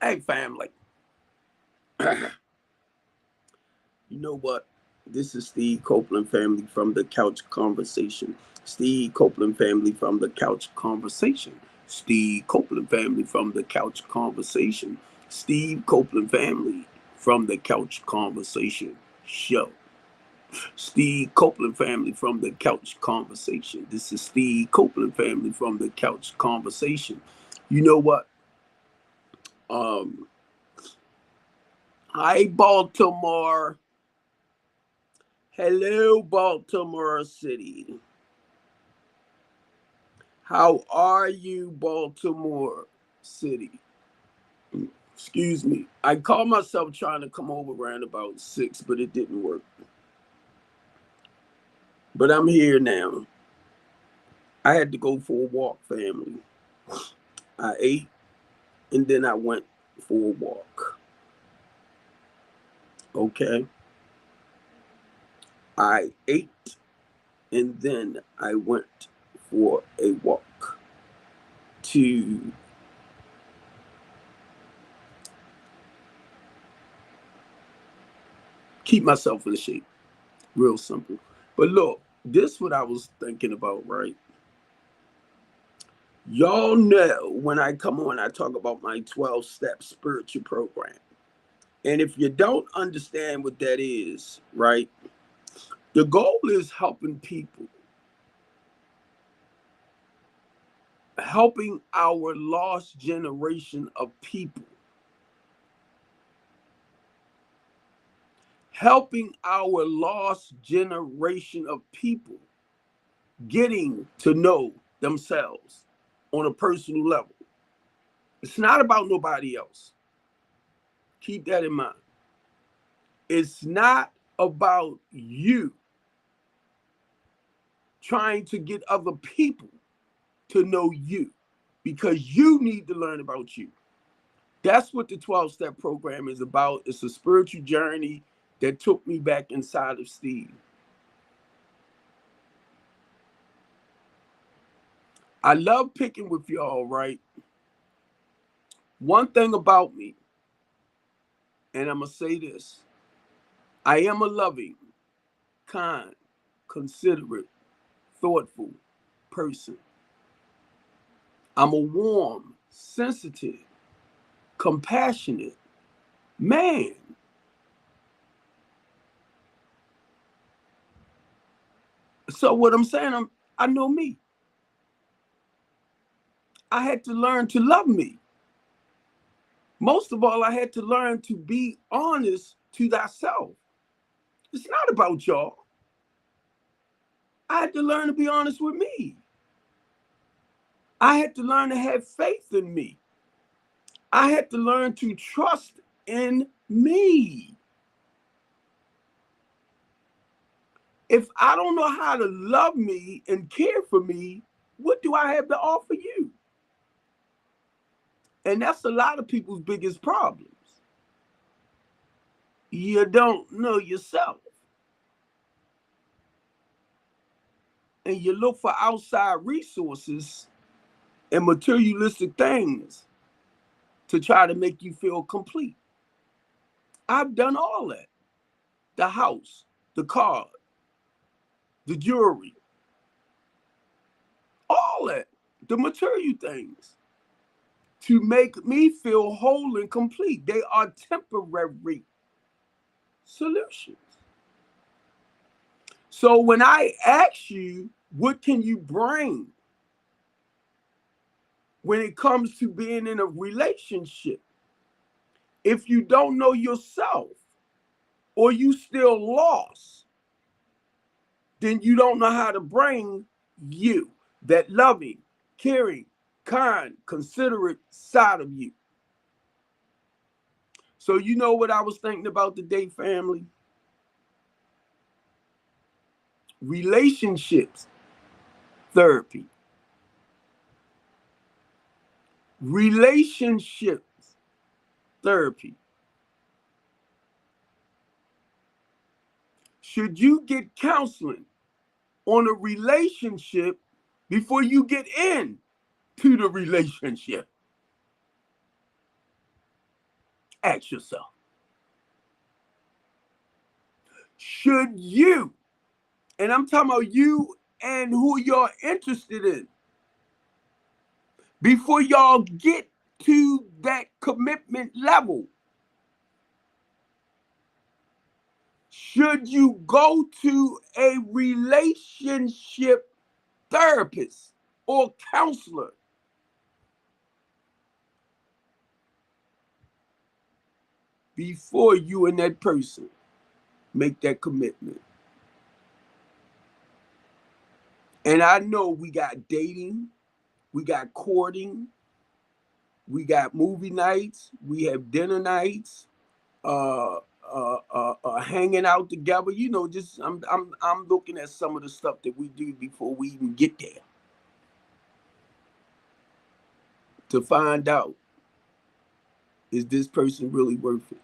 Hey, family. You know what? This is Steve Copeland family from the Couch Conversation. Steve Copeland family from the Couch Conversation. Steve Copeland family from the Couch Conversation. Steve Copeland family from the Couch Conversation show. Steve Copeland family from the Couch Conversation. This is Steve Copeland family from the Couch Conversation. You know what? Um, Hi, Baltimore. Hello, Baltimore City. How are you, Baltimore City? Excuse me. I called myself trying to come over around about 6, but it didn't work. But I'm here now. I had to go for a walk, family. I ate and then I went for a walk. Okay. I ate and then I went for a walk to keep myself in shape. Real simple. But look, this what I was thinking about, right? Y'all know when I come on, I talk about my 12-step spiritual program. And if you don't understand what that is, right, the goal is helping people, helping our lost generation of people, helping our lost generation of people getting to know themselves on a personal level. It's not about nobody else. Keep that in mind. It's not about you trying to get other people to know you because you need to learn about you. That's what the 12-step program is about. It's a spiritual journey that took me back inside of Steve. I love picking with y'all, right? One thing about me, and I'm going to say this, I am a loving, kind, considerate, thoughtful person. I'm a warm, sensitive, compassionate man. So what I'm saying, I know me. I had to learn to love me. Most of all, I had to learn to be honest to thyself. It's not about y'all. I had to learn to be honest with me. I had to learn to have faith in me. I had to learn to trust in me. If I don't know how to love me and care for me, what do I have to offer you? And that's a lot of people's biggest problems. You don't know yourself. And you look for outside resources and materialistic things to try to make you feel complete. I've done all that. The house, the car, the jewelry, all that, the material things to make me feel whole and complete. They are temporary solutions. So when I ask you, what can you bring when it comes to being in a relationship? If you don't know yourself or you still lost, then you don't know how to bring you, that loving, caring, kind, considerate side of you. So you know what I was thinking about today, family? Relationships therapy. Relationships therapy. Should you get counseling on a relationship before you get in to the relationship? Ask yourself, should you, and I'm talking about you and who you're interested in, before y'all get to that commitment level, should you go to a relationship therapist or counselor before you and that person make that commitment? And I know we got dating, we got courting, we got movie nights, we have dinner nights, hanging out together. You know, just I'm looking at some of the stuff that we do before we even get there, to find out, is this person really worth it?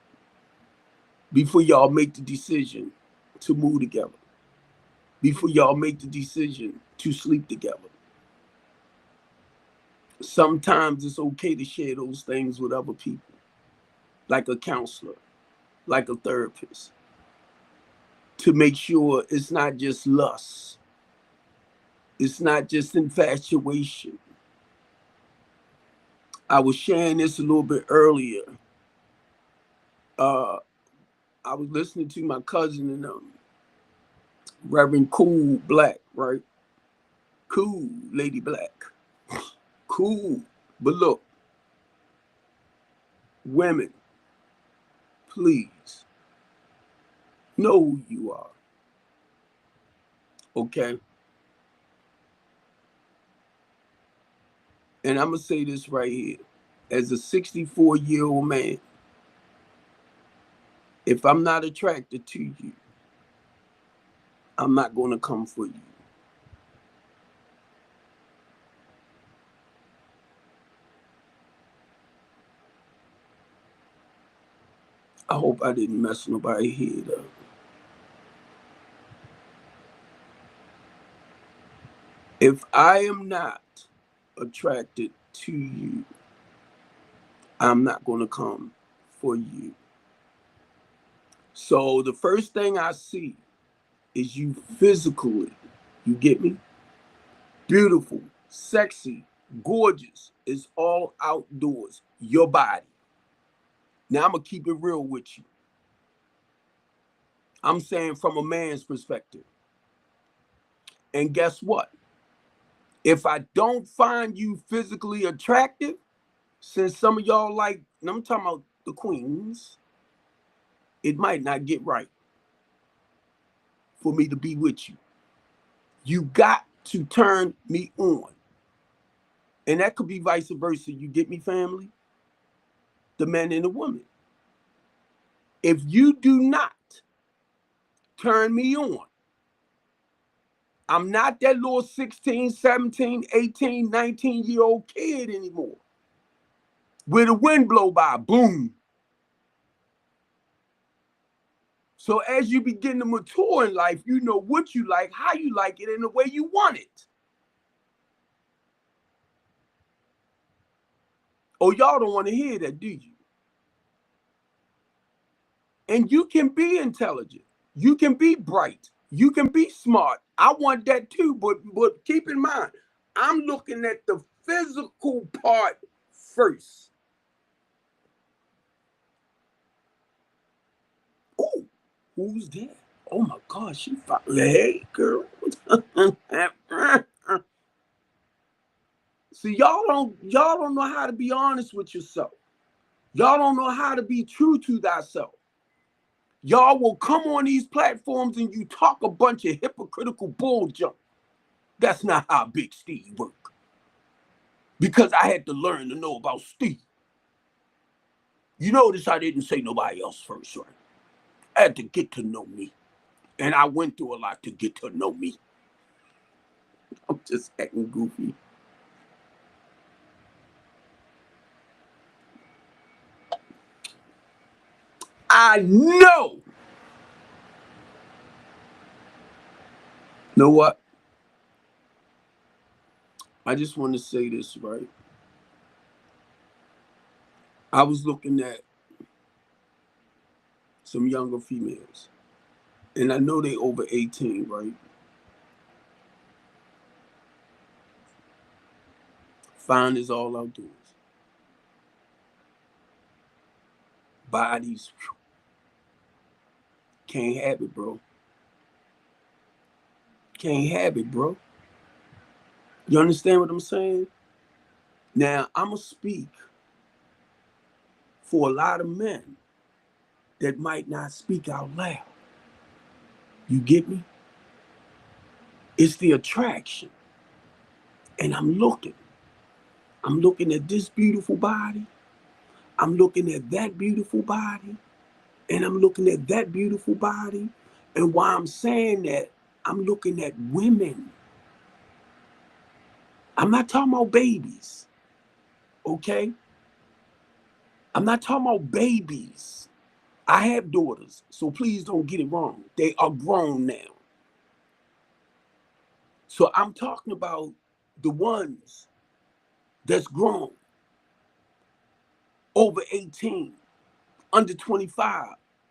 Before y'all make the decision to move together, before y'all make the decision to sleep together. Sometimes it's okay to share those things with other people, like a counselor, like a therapist, to make sure it's not just lust, it's not just infatuation. I was sharing this a little bit earlier. I was listening to my cousin and Reverend Cool Black, right? Cool Lady Black. Cool. But look, women, please know who you are. Okay? And I'm going to say this right here. As a 64-year-old man, if I'm not attracted to you, I'm not going to come for you. I hope I didn't mess nobody's head up. If I am not attracted to you, I'm not going to come for you. So the first thing I see is you physically. You get me? Beautiful, sexy, gorgeous. It's all outdoors. Your body. Now I'm going to keep it real with you. I'm saying from a man's perspective. And guess what? If I don't find you physically attractive, since some of y'all like, and I'm talking about the queens, it might not get right for me to be with you. You got to turn me on. And that could be vice versa. You get me, family? The man and the woman. If you do not turn me on, I'm not that little 16, 17, 18, 19-year-old kid anymore. Where the wind blow by, boom. So as you begin to mature in life, you know what you like, how you like it, and the way you want it. Oh, y'all don't want to hear that, do you? And you can be intelligent. You can be bright. You can be smart. I want that too, but keep in mind, I'm looking at the physical part first. Oh, who's that? Oh my God, she finally, hey girl. See, y'all don't know how to be honest with yourself. Y'all don't know how to be true to thyself. Y'all will come on these platforms and you talk a bunch of hypocritical bull junk. That's not how Big Steve work. Because I had to learn to know about Steve. You notice I didn't say nobody else first, right? I had to get to know me. And I went through a lot to get to know me. I'm just acting goofy. I know. Know what? I just want to say this, right? I was looking at some younger females. And I know they over 18, right? Fine as all outdoors. Bodies, whew, can't have it, bro. Can't have it, bro. You understand what I'm saying? Now, I'm going to speak for a lot of men that might not speak out loud. You get me? It's the attraction. And I'm looking. I'm looking at this beautiful body. I'm looking at that beautiful body. And I'm looking at that beautiful body. And while I'm saying that, I'm looking at women. I'm not talking about babies. Okay? I'm not talking about babies. I have daughters, so please don't get it wrong. They are grown now. So I'm talking about the ones that's grown, over 18, under 25,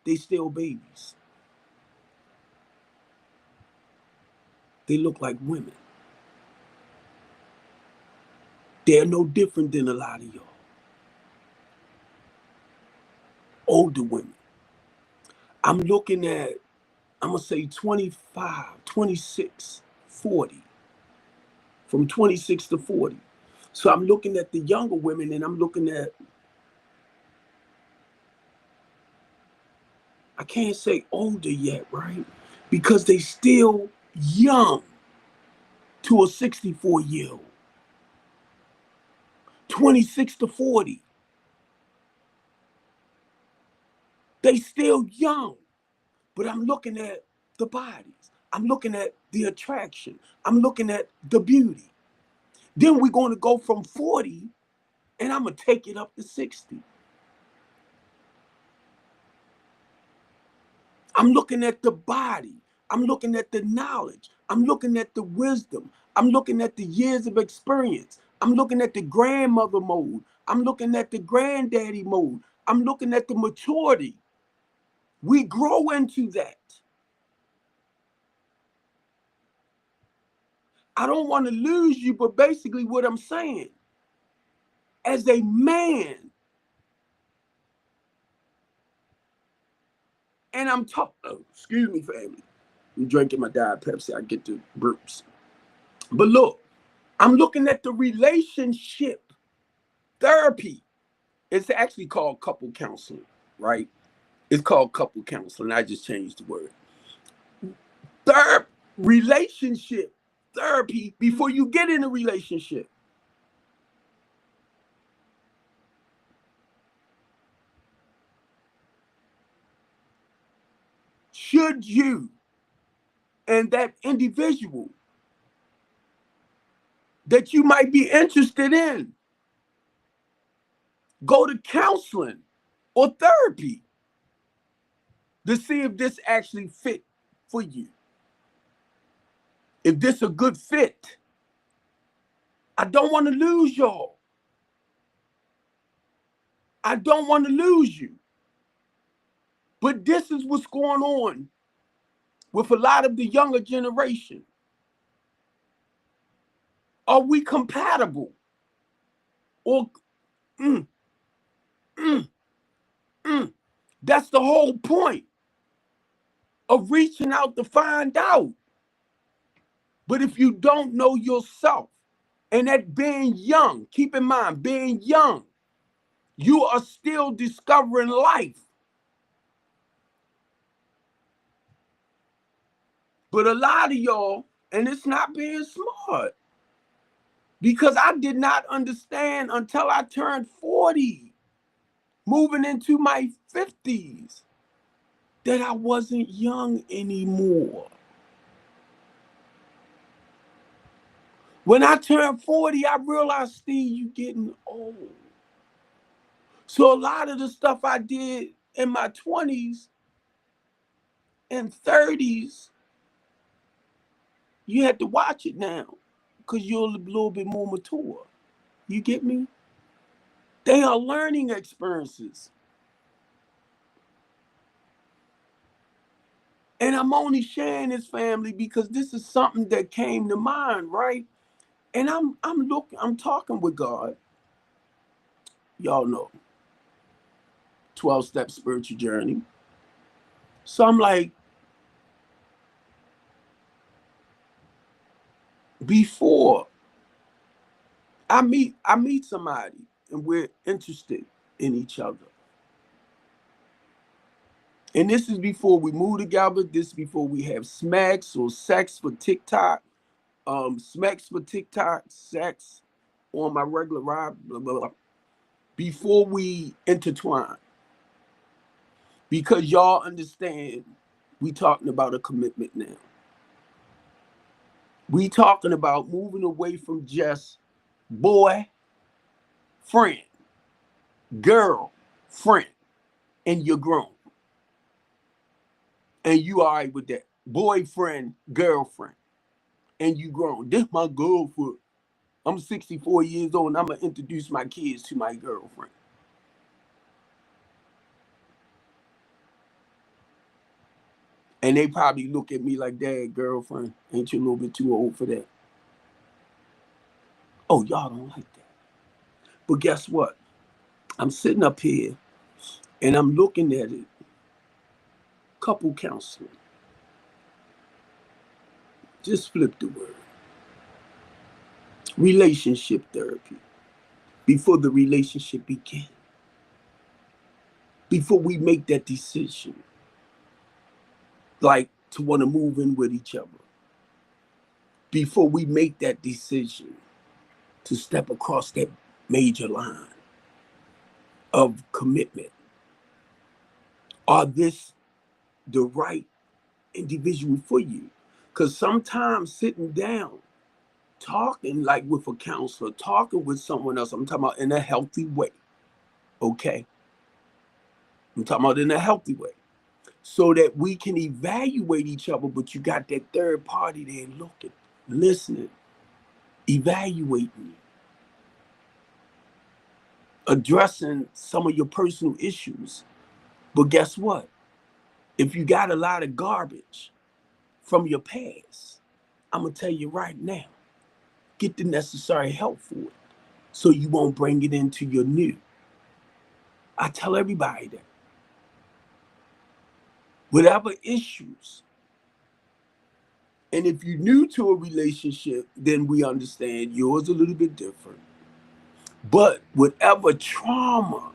they still babies. They look like women. They're no different than a lot of y'all. Older women. I'm looking at, I'm going to say 25, 26, 40. From 26 to 40. So I'm looking at the younger women and I'm looking at, I can't say older yet, right? Because they still young to a 64-year-old. 26 to 40. They still young. But I'm looking at the bodies. I'm looking at the attraction. I'm looking at the beauty. Then we're going to go from 40 and I'm going to take it up to 60. I'm looking at the body. I'm looking at the knowledge. I'm looking at the wisdom. I'm looking at the years of experience. I'm looking at the grandmother mode. I'm looking at the granddaddy mode. I'm looking at the maturity. We grow into that. I don't want to lose you, but basically what I'm saying, as a man, and I'm talking, oh, excuse me, family. I'm drinking my Diet Pepsi. I get the burps. But look, I'm looking at the relationship therapy. It's actually called couple counseling, right? It's called couple counseling. I just changed the word. Relationship therapy before you get in a relationship. Should you and that individual that you might be interested in go to counseling or therapy to see if this actually fit for you? If this a good fit. I don't want to lose y'all. I don't want to lose you. But this is what's going on with a lot of the younger generation. Are we compatible? Or mm, mm, mm. That's the whole point of reaching out to find out. But if you don't know yourself, and that being young, keep in mind, being young, you are still discovering life. But a lot of y'all, and it's not being smart, because I did not understand until I turned 40, moving into my 50s, that I wasn't young anymore. When I turned 40, I realized, Steve, you getting old. So a lot of the stuff I did in my 20s and 30s, you had to watch it now because you're a little bit more mature. You get me? They are learning experiences. And I'm only sharing this, family, because this is something that came to mind, right? And I'm talking with God. Y'all know 12-step spiritual journey. So I'm like, before I meet somebody and we're interested in each other. And this is before we move together. This is before we have smacks or sex for TikTok. Smacks for TikTok, sex on my regular ride, blah, blah, blah. Before we intertwine. Because y'all understand, we talking about a commitment now. We talking about moving away from just boy, friend, girl, friend, and you're grown. And you all right with that. Boyfriend, girlfriend, and you grown. This my girlfriend. I'm 64 years old and I'm gonna introduce my kids to my girlfriend. And they probably look at me like, Dad, girlfriend, ain't you a little bit too old for that? Oh, y'all don't like that. But guess what? I'm sitting up here and I'm looking at it. Couple counseling. Just flip the word. Relationship therapy. Before the relationship begins. Before we make that decision. Like to want to move in with each other. Before we make that decision to step across that major line of commitment. Are this the right individual for you? Because sometimes sitting down, talking like with a counselor, talking with someone else, I'm talking about in a healthy way, okay? I'm talking about in a healthy way. So that we can evaluate each other, but you got that third party there looking, listening, evaluating, addressing some of your personal issues. But guess what? If you got a lot of garbage from your past, I'm going to tell you right now, get the necessary help for it so you won't bring it into your new. I tell everybody that. Whatever issues, and if you're new to a relationship, then we understand yours a little bit different. But whatever trauma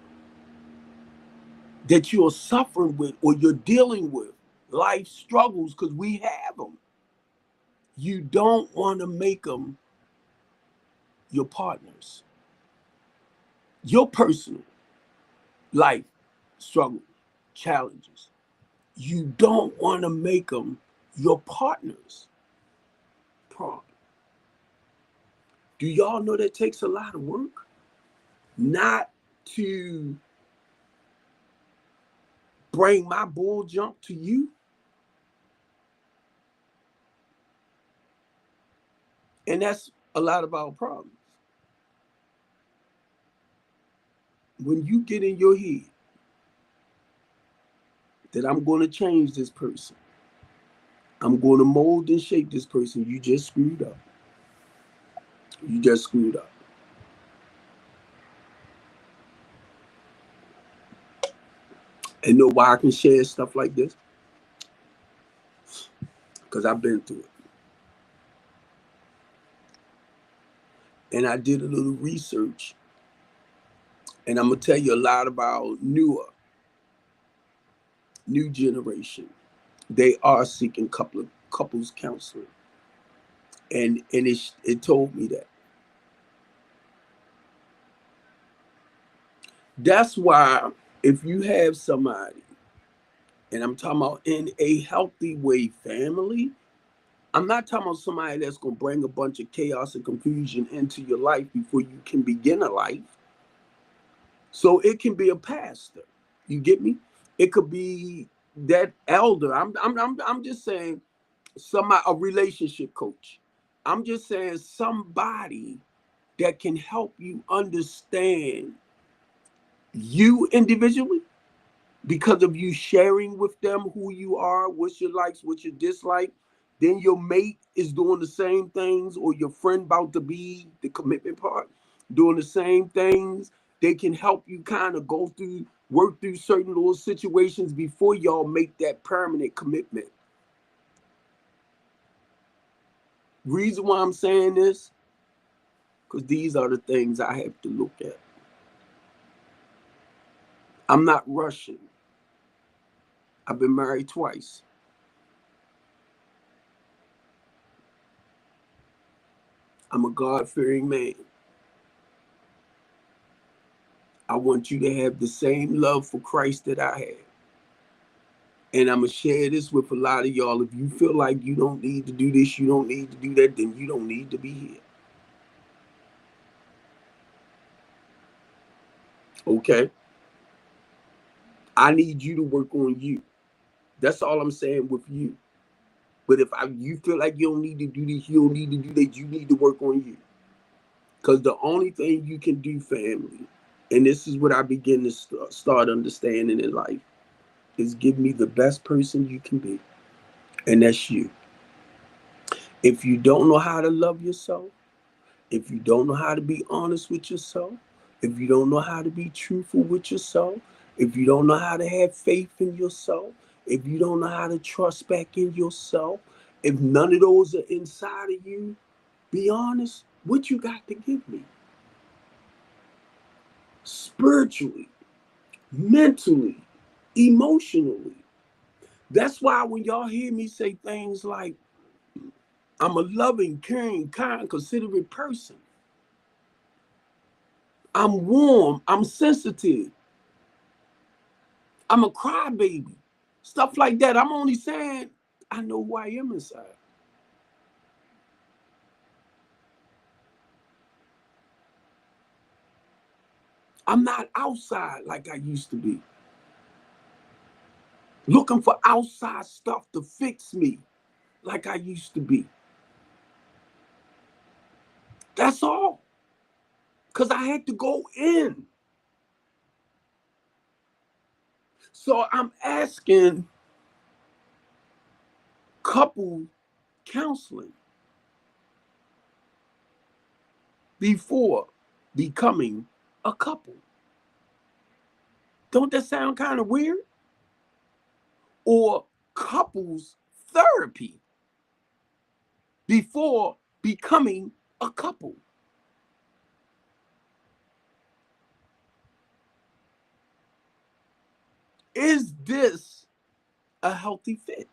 that you're suffering with or you're dealing with, life struggles, because we have them, you don't want to make them your partners. Your personal life struggle, challenges, you don't want to make them your partners' problem. Do y'all know that takes a lot of work? Not to bring my bull jump to you. And that's a lot of our problems. When you get in your head that I'm going to change this person, I'm going to mold and shape this person, you just screwed up. You just screwed up. And know why I can share stuff like this? Because I've been through it. And I did a little research. And I'm going to tell you a lot about new generation. They are seeking couples counseling. And it told me that. That's why if you have somebody, and I'm talking about in a healthy way, family, I'm not talking about somebody that's going to bring a bunch of chaos and confusion into your life before you can begin a life. So it can be a pastor. You get me? It could be that elder. I'm just saying somebody, a relationship coach. I'm just saying somebody that can help you understand you individually, because of you sharing with them who you are, what's your likes, what's your dislike. Then your mate is doing the same things, or your friend about to be the commitment part, doing the same things. They can help you kind of work through certain little situations before y'all make that permanent commitment. Reason why I'm saying this, because these are the things I have to look at. I'm not rushing. I've been married twice. I'm a God-fearing man. I want you to have the same love for Christ that I have. And I'm going to share this with a lot of y'all. If you feel like you don't need to do this, you don't need to do that, then you don't need to be here. Okay? I need you to work on you. That's all I'm saying with you. But if you feel like you don't need to do this, you don't need to do that, you need to work on you. Because the only thing you can do, family, and this is what I begin to start understanding in life, is give me the best person you can be. And that's you. If you don't know how to love yourself, if you don't know how to be honest with yourself, if you don't know how to be truthful with yourself, if you don't know how to have faith in yourself, if you don't know how to trust back in yourself, if none of those are inside of you, be honest, what you got to give me? Spiritually, mentally, emotionally. That's why when y'all hear me say things like, I'm a loving, caring, kind, considerate person. I'm warm, I'm sensitive. I'm a crybaby. Stuff like that. I'm only saying I know who I am inside. I'm not outside like I used to be, looking for outside stuff to fix me like I used to be. That's all. Because I had to go in. So I'm asking couple counseling before becoming a couple. Don't that sound kind of weird? Or couples therapy before becoming a couple. Is this a healthy fit?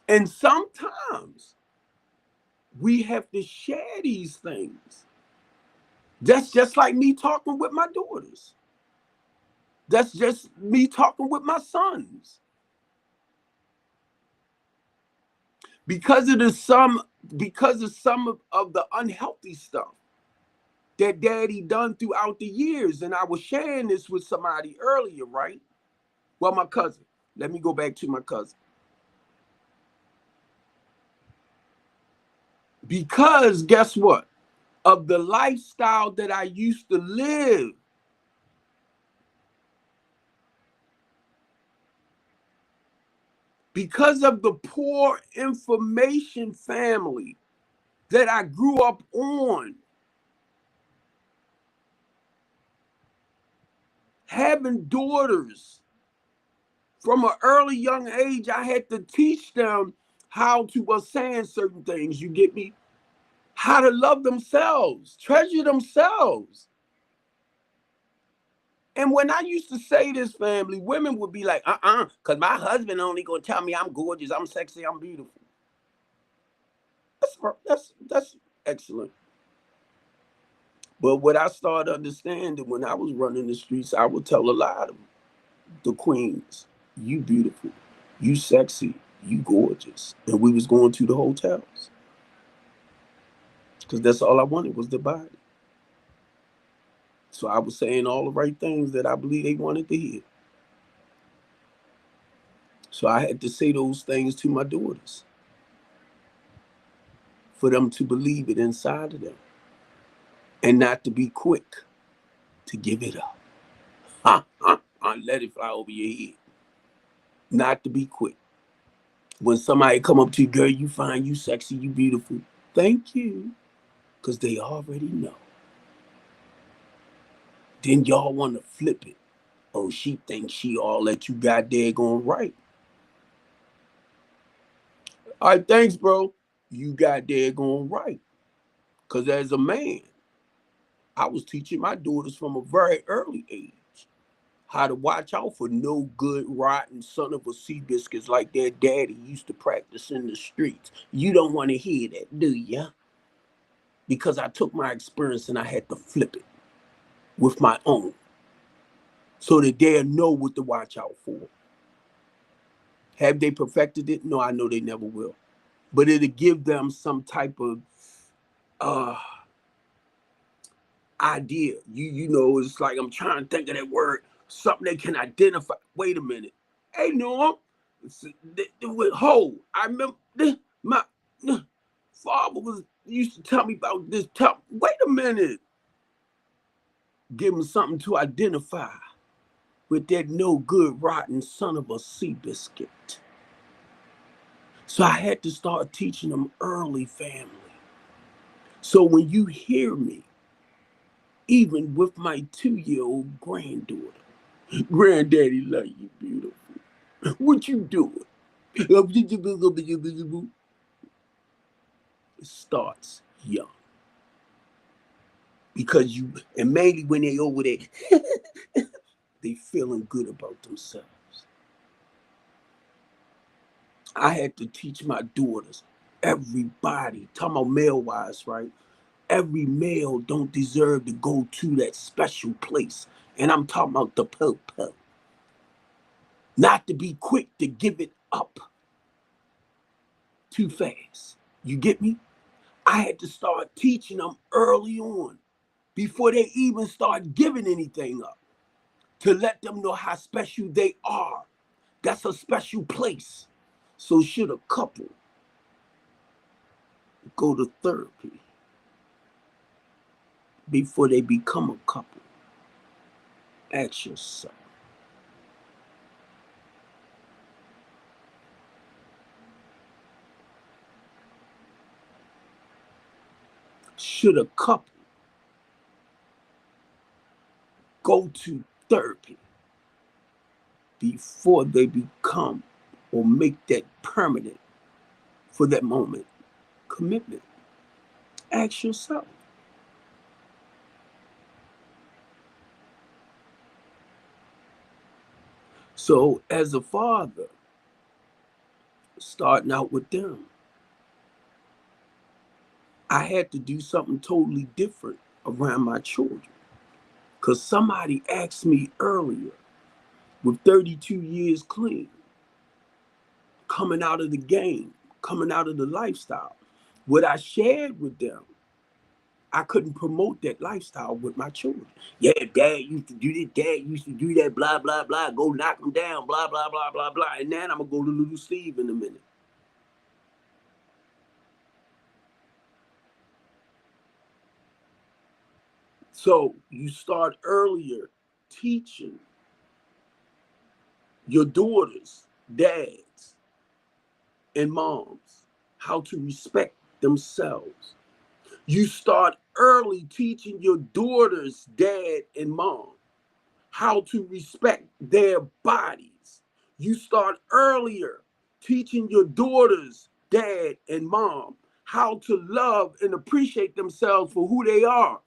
And sometimes we have to share these things. That's just like me talking with my daughters. That's just me talking with my sons. Because of some of the unhealthy stuff that daddy done throughout the years. And I was sharing this with somebody earlier, right? Well, my cousin. Let me go back to my cousin. Because guess what? Of the lifestyle that I used to live, because of the poor information family that I grew up on, having daughters from an early young age, I had to teach them how to saying certain things, you get me? How to love themselves, treasure themselves. And when I used to say this, family, women would be like, because my husband only gonna tell me I'm gorgeous, I'm sexy, I'm beautiful. That's excellent. But what I started understanding when I was running the streets, I would tell a lot of the queens, you beautiful, you sexy, you gorgeous. And we was going to the hotels. Because that's all I wanted was the body. So I was saying all the right things that I believe they wanted to hear. So I had to say those things to my daughters for them to believe it inside of them and not to be quick to give it up. Let it fly over your head. Not to be quick. When somebody come up to you, girl, you fine, you sexy, you beautiful. Thank you. Because they already know. Then y'all want to flip it. Oh, she thinks she all that you got there going right. All right, thanks, bro. You got there going right. Because as a man, I was teaching my daughters from a very early age how to watch out for no good, rotten son of a sea biscuits like their daddy used to practice in the streets. You don't want to hear that, do ya? Because I took my experience and I had to flip it with my own so that they'll know what to watch out for. Have they perfected it? No, I know they never will. But it'll give them some type of uh idea. You know, it's like I'm trying to think of that word, something they can identify. Wait a minute. Hey, Norm, I remember my father used to tell me about this. Wait a minute. Give them something to identify with that no good, rotten son of a sea biscuit. So I had to start teaching them early, family. So when you hear me, even with my 2-year-old granddaughter, granddaddy love you, beautiful. What you doing? It starts young. Because and mainly when they over there, they feeling good about themselves. I had to teach my daughters, everybody, talking about male-wise, right? Every male don't deserve to go to that special place. And I'm talking about the po-po. Not to be quick to give it up too fast. You get me? I had to start teaching them early on before they even start giving anything up to let them know how special they are. That's a special place. So should a couple go to therapy before they become a couple? Ask yourself. Should a couple go to therapy before they become or make that permanent for that moment commitment? Ask yourself. So as a father, starting out with them, I had to do something totally different around my children. Because somebody asked me earlier, with 32 years clean, coming out of the game, coming out of the lifestyle, what I shared with them, I couldn't promote that lifestyle with my children. Yeah, dad used to do this, dad used to do that, blah, blah, blah, go knock them down, blah, blah, blah, blah, blah. And then I'm going to go to Little Steve in a minute. So you start earlier teaching your daughters, dads, and moms how to respect themselves. You start early teaching your daughters, dad, and mom how to respect their bodies. You start earlier teaching your daughters, dad, and mom how to love and appreciate themselves for who they are.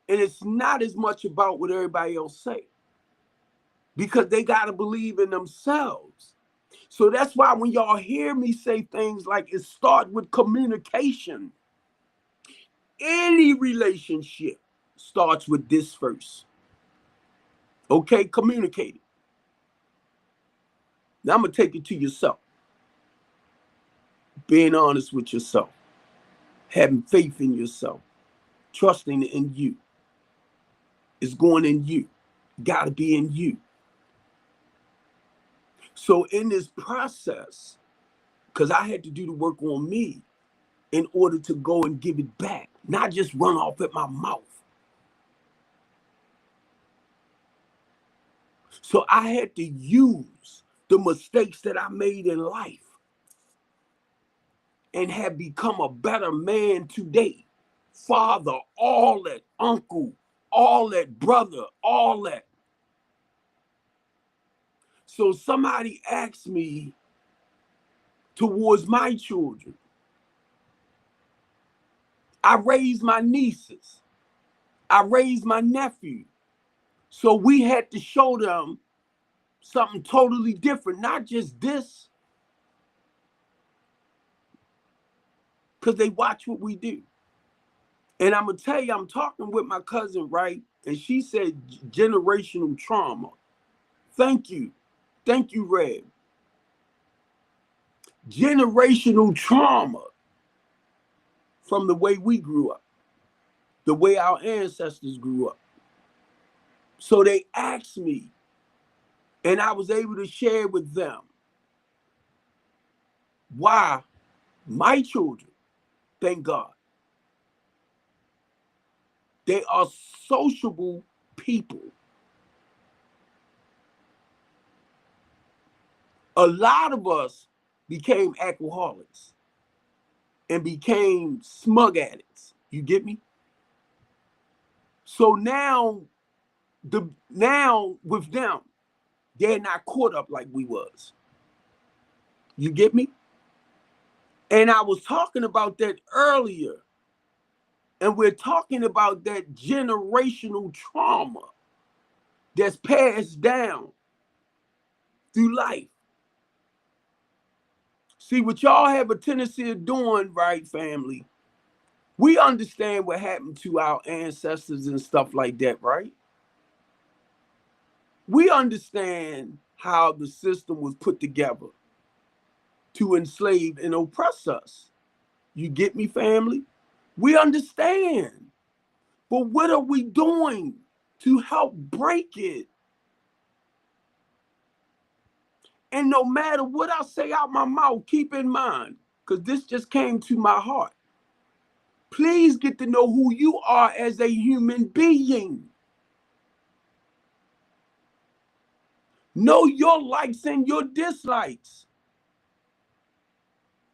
And it's not as much about what everybody else say, because they got to believe in themselves. So that's why when y'all hear me say things like it starts with communication, any relationship starts with this first. Okay, communicate it. Now I'm going to take it to yourself. Being honest with yourself, having faith in yourself, trusting in you. It's going in you. Got to be in you. So in this process, because I had to do the work on me in order to go and give it back, not just run off at my mouth. So I had to use the mistakes that I made in life and have become a better man today. Father, all that, uncle, all that, brother, all that. So somebody asked me towards my children. I raised my nieces. I raised my nephew. So we had to show them something totally different, not just this, because they watch what we do. And I'm going to tell you, I'm talking with my cousin, right? And she said generational trauma. Thank you. Thank you, Red. Generational trauma from the way we grew up, the way our ancestors grew up. So they asked me, and I was able to share with them why my children, thank God, they are sociable people. A lot of us became alcoholics and became smug addicts. You get me? So now with them, they're not caught up like we was. You get me? And I was talking about that earlier. And we're talking about that generational trauma that's passed down through life. See, what y'all have a tendency of doing, right, family? We understand what happened to our ancestors and stuff like that, right? We understand how the system was put together to enslave and oppress us. You get me, family? We understand. But what are we doing to help break it? And no matter what I say out my mouth, keep in mind, because this just came to my heart. Please get to know who you are as a human being. Know your likes and your dislikes.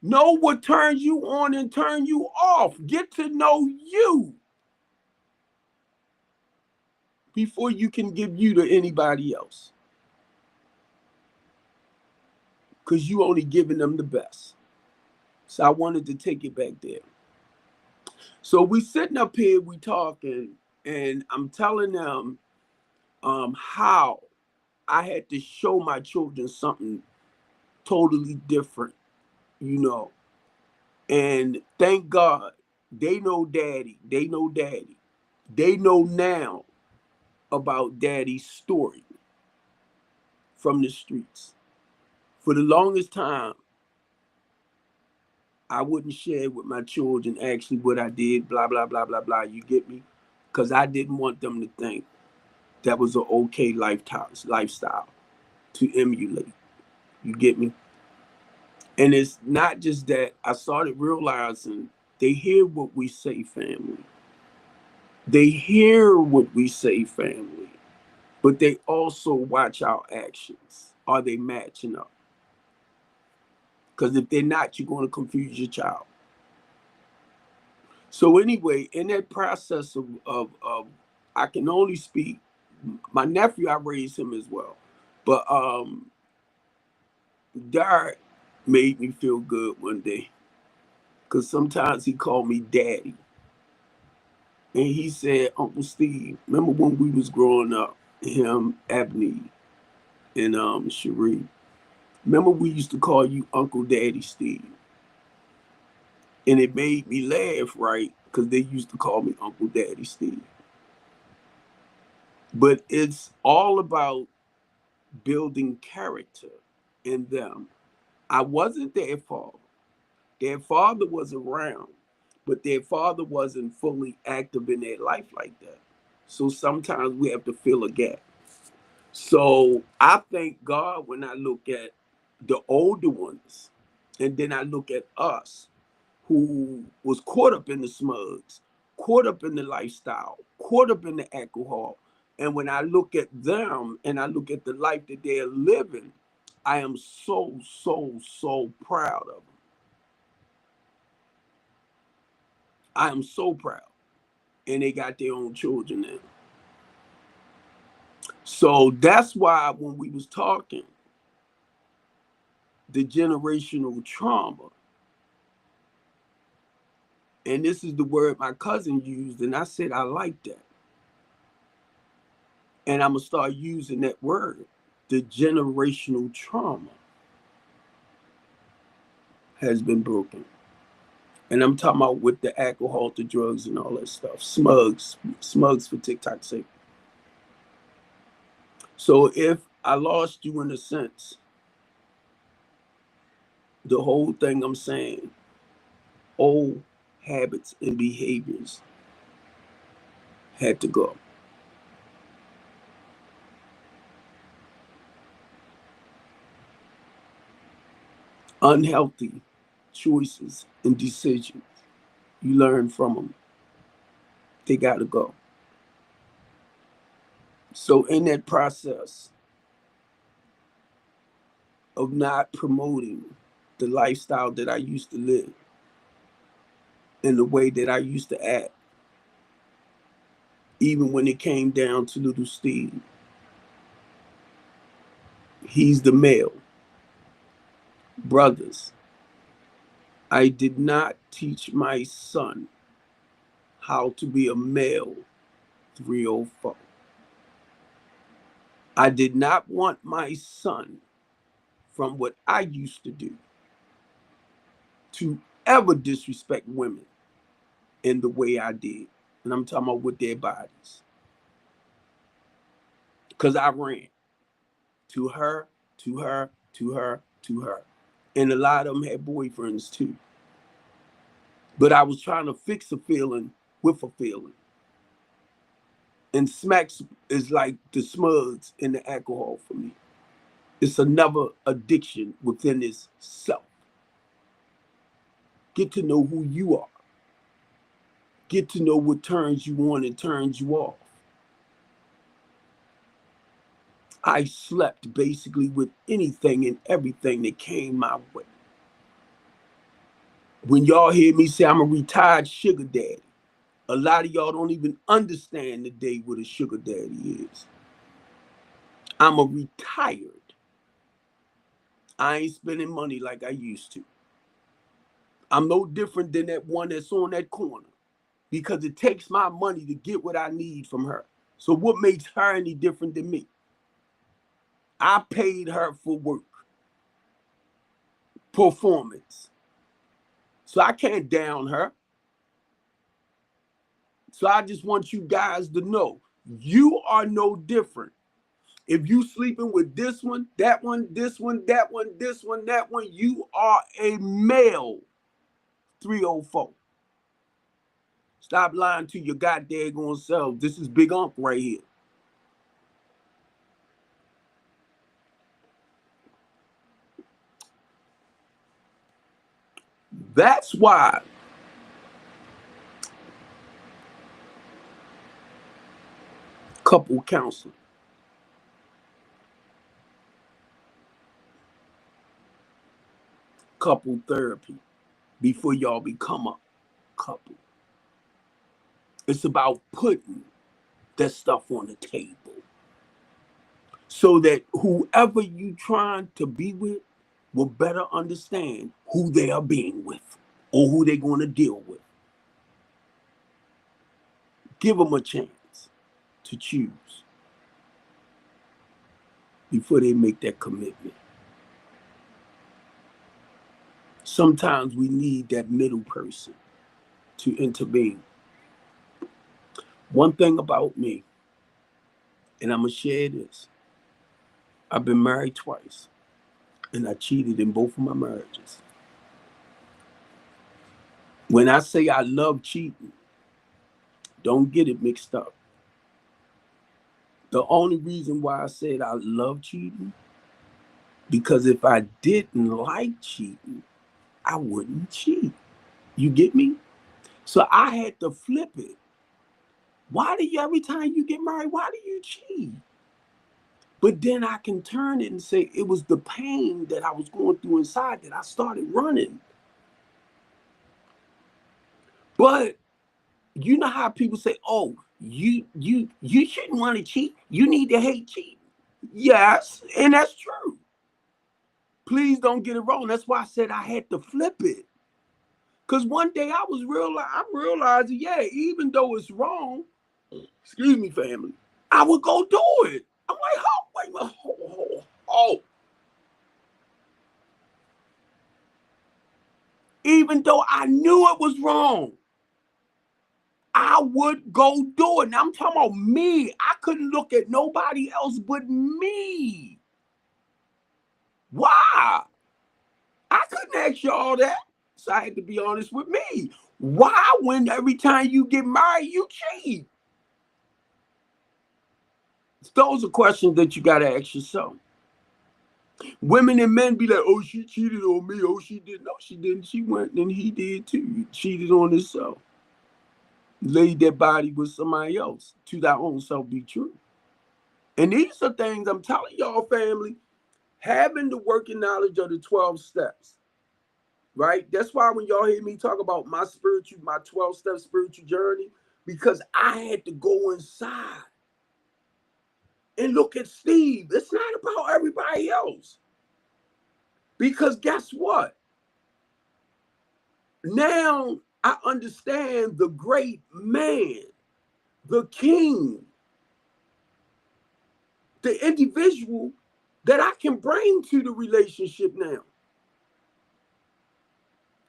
Know what turns you on and turn you off. Get to know you before you can give you to anybody else. Because you only giving them the best. So I wanted to take it back there. So we sitting up here, we talking, and I'm telling them how I had to show my children something totally different, you know. And thank God, they know daddy. They know daddy. They know now about daddy's story from the streets. For the longest time, I wouldn't share with my children actually what I did, blah, blah, blah, blah, blah. You get me? Because I didn't want them to think that was an okay lifestyle to emulate. You get me? And it's not just that. I started realizing they hear what we say, family. They hear what we say, family. But they also watch our actions. Are they matching up? Because if they're not, you're going to confuse your child. So anyway, in that process of I can only speak, my nephew, I raised him as well. But Derek made me feel good one day. Because sometimes he called me daddy. And he said, Uncle Steve, remember when we was growing up, him, Ebony, and Cherie, remember we used to call you Uncle Daddy Steve? And it made me laugh, right? Because they used to call me Uncle Daddy Steve. But it's all about building character in them. I wasn't their father. Their father was around, but their father wasn't fully active in their life like that. So sometimes we have to fill a gap. So I thank God when I look at the older ones, and then I look at us who was caught up in the smugs, caught up in the lifestyle, caught up in the alcohol, And when I look at them and I look at the life that they're living, I am so, so, so proud of them. I am so proud. And they got their own children now. So that's why when we was talking, the generational trauma, and this is the word my cousin used, and I said, I like that. And I'm going to start using that word. The generational trauma has been broken. And I'm talking about with the alcohol, the drugs, and all that stuff. Smugs for TikTok's sake. So if I lost you in a sense, the whole thing I'm saying, old habits and behaviors had to go. Unhealthy choices and decisions, you learn from them. They got to go. So in that process of not promoting the lifestyle that I used to live and the way that I used to act, even when it came down to little Steve, he's the male. Brothers, I did not teach my son how to be a male 304. I did not want my son, from what I used to do, to ever disrespect women in the way I did. And I'm talking about with their bodies. Because I ran to her, to her, to her, to her. And a lot of them had boyfriends too. But I was trying to fix a feeling with a feeling. And smacks is like the smugs and the alcohol for me. It's another addiction within itself. Get to know who you are. Get to know what turns you on and turns you off. I slept basically with anything and everything that came my way. When y'all hear me say I'm a retired sugar daddy, a lot of y'all don't even understand the day what a sugar daddy is. I'm a retired. I ain't spending money like I used to. I'm no different than that one that's on that corner because it takes my money to get what I need from her. So what makes her any different than me? I paid her for work, performance. So I can't down her. So I just want you guys to know you are no different. If you sleeping with this one, that one, this one, that one, this one, that one, you are a male 304. Stop lying to your goddamn self. This is Big Unc right here. That's why couple counseling, couple therapy, before y'all become a couple. It's about putting that stuff on the table so that whoever you trying to be with will better understand who they are being with or who they're going to deal with. Give them a chance to choose before they make that commitment. Sometimes we need that middle person to intervene. One thing about me, and I'm going to share this. I've been married twice, and I cheated in both of my marriages. When I say I love cheating, don't get it mixed up. The only reason why I said I love cheating, because if I didn't like cheating, I wouldn't cheat. You get me? So I had to flip it. Why do you, every time you get married, why do you cheat? But then I can turn it and say it was the pain that I was going through inside that I started running. But you know how people say, "Oh, you shouldn't want to cheat. You need to hate cheating." Yes, and that's true. Please don't get it wrong. That's why I said I had to flip it. Because one day I'm realizing, yeah, even though it's wrong, excuse me, family, I would go do it. I'm like, oh, wait a minute, oh. Even though I knew it was wrong, I would go do it. Now I'm talking about me. I couldn't look at nobody else but me. Why? I couldn't ask you all that. So I had to be honest with me. Why, when every time you get married, you cheat? Those are questions that you got to ask yourself. Women and men be like, oh, she cheated on me. Oh, she did. No, she didn't. She went and he did too. He cheated on himself. Laid that body with somebody else. To thy own self be true. And these are things I'm telling y'all, family, having the working knowledge of the 12 steps, right? That's why when y'all hear me talk about my 12-step spiritual journey, because I had to go inside and look at Steve. It's not about everybody else. Because guess what? Now I understand the great man, the king, the individual that I can bring to the relationship now.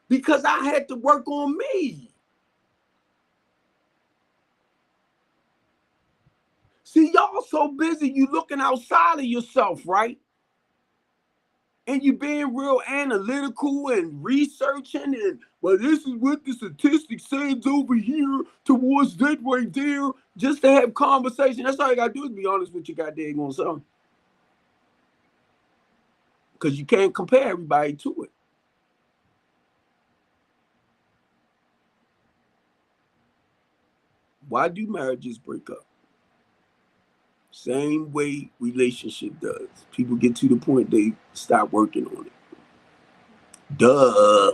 Because I had to work on me. See, y'all so busy, you looking outside of yourself, right? And you being real analytical and researching and, well, this is what the statistics says over here towards that right there, just to have conversation. That's all you got to do is be honest with your goddamn on something. Because you can't compare everybody to it. Why do marriages break up? Same way relationship does. People get to the point they stop working on it. Duh.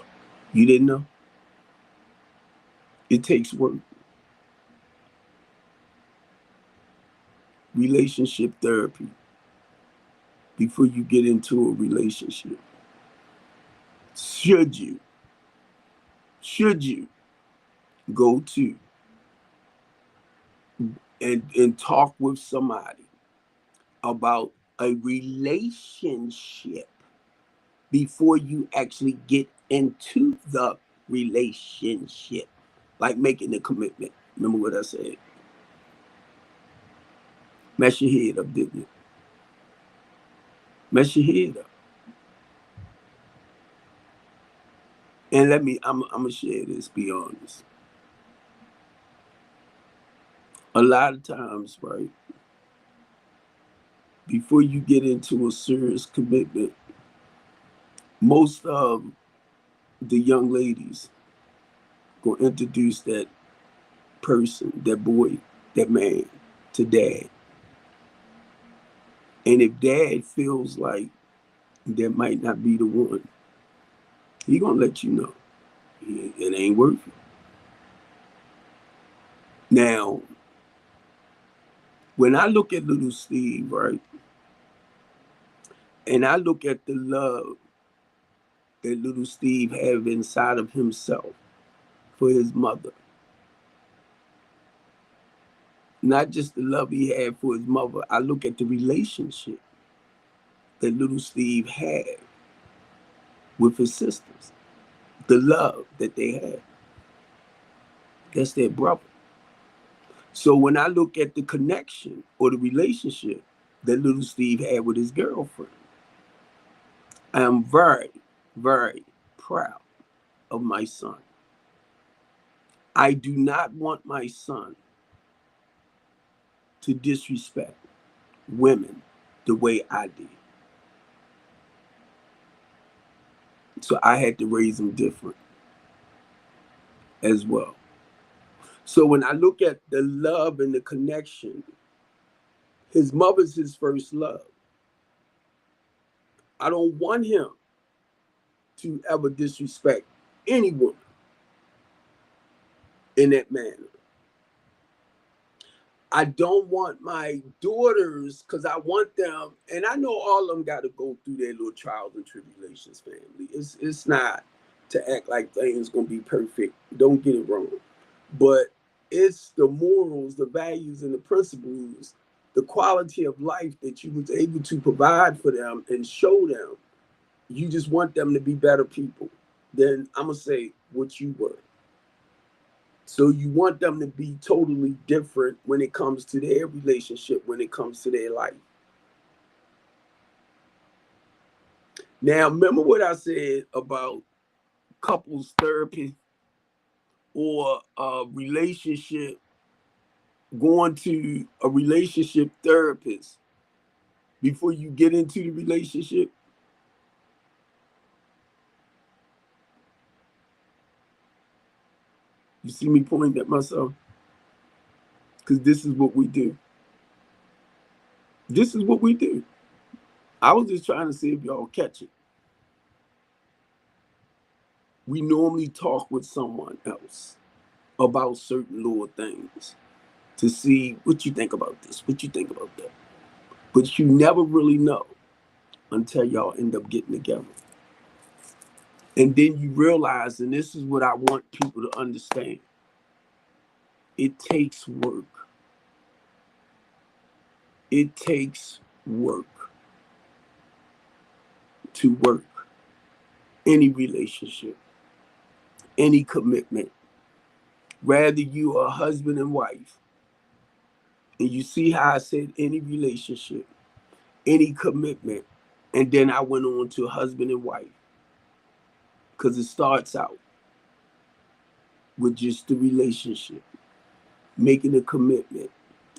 You didn't know? It takes work. Relationship therapy before you get into a relationship. Should you go to and talk with somebody about a relationship before you actually get into the relationship, like making the commitment? Remember what I said? Mess your head up, didn't it? Mess your head up. And I'm gonna share this, be honest. A lot of times, right, before you get into a serious commitment, most of the young ladies go introduce that person, that boy, that man to dad. And if dad feels like that might not be the one, he gonna let you know it ain't worth it. Now, when I look at little Steve, right, and I look at the love that little Steve have inside of himself for his mother, not just the love he had for his mother, I look at the relationship that little Steve had with his sisters, the love that they had. That's their brother. So when I look at the connection or the relationship that little Steve had with his girlfriend, I am very, very proud of my son. I do not want my son to disrespect women the way I did. So I had to raise him different as well. So when I look at the love and the connection, his mother's his first love. I don't want him to ever disrespect any woman in that manner. I don't want my daughters, because I want them, and I know all of them got to go through their little trials and tribulations, family. It's not to act like things gonna be perfect. Don't get it wrong. But it's the morals, the values, and the principles, the quality of life that you was able to provide for them and show them. You just want them to be better people than, I'm gonna say, what you were. So you want them to be totally different when it comes to their relationship, when it comes to their life. Now, remember what I said about couples therapy or a relationship, going to a relationship therapist before you get into the relationship? You see me pointing at myself? Because this is what we do. This is what we do. I was just trying to see if y'all catch it. We normally talk with someone else about certain little things to see what you think about this, what you think about that. But you never really know until y'all end up getting together. And then you realize, and this is what I want people to understand, it takes work. It takes work to work any relationship, any commitment. Rather you are a husband and wife, and you see how I said any relationship, any commitment, and then I went on to husband and wife, because it starts out with just the relationship, making a commitment.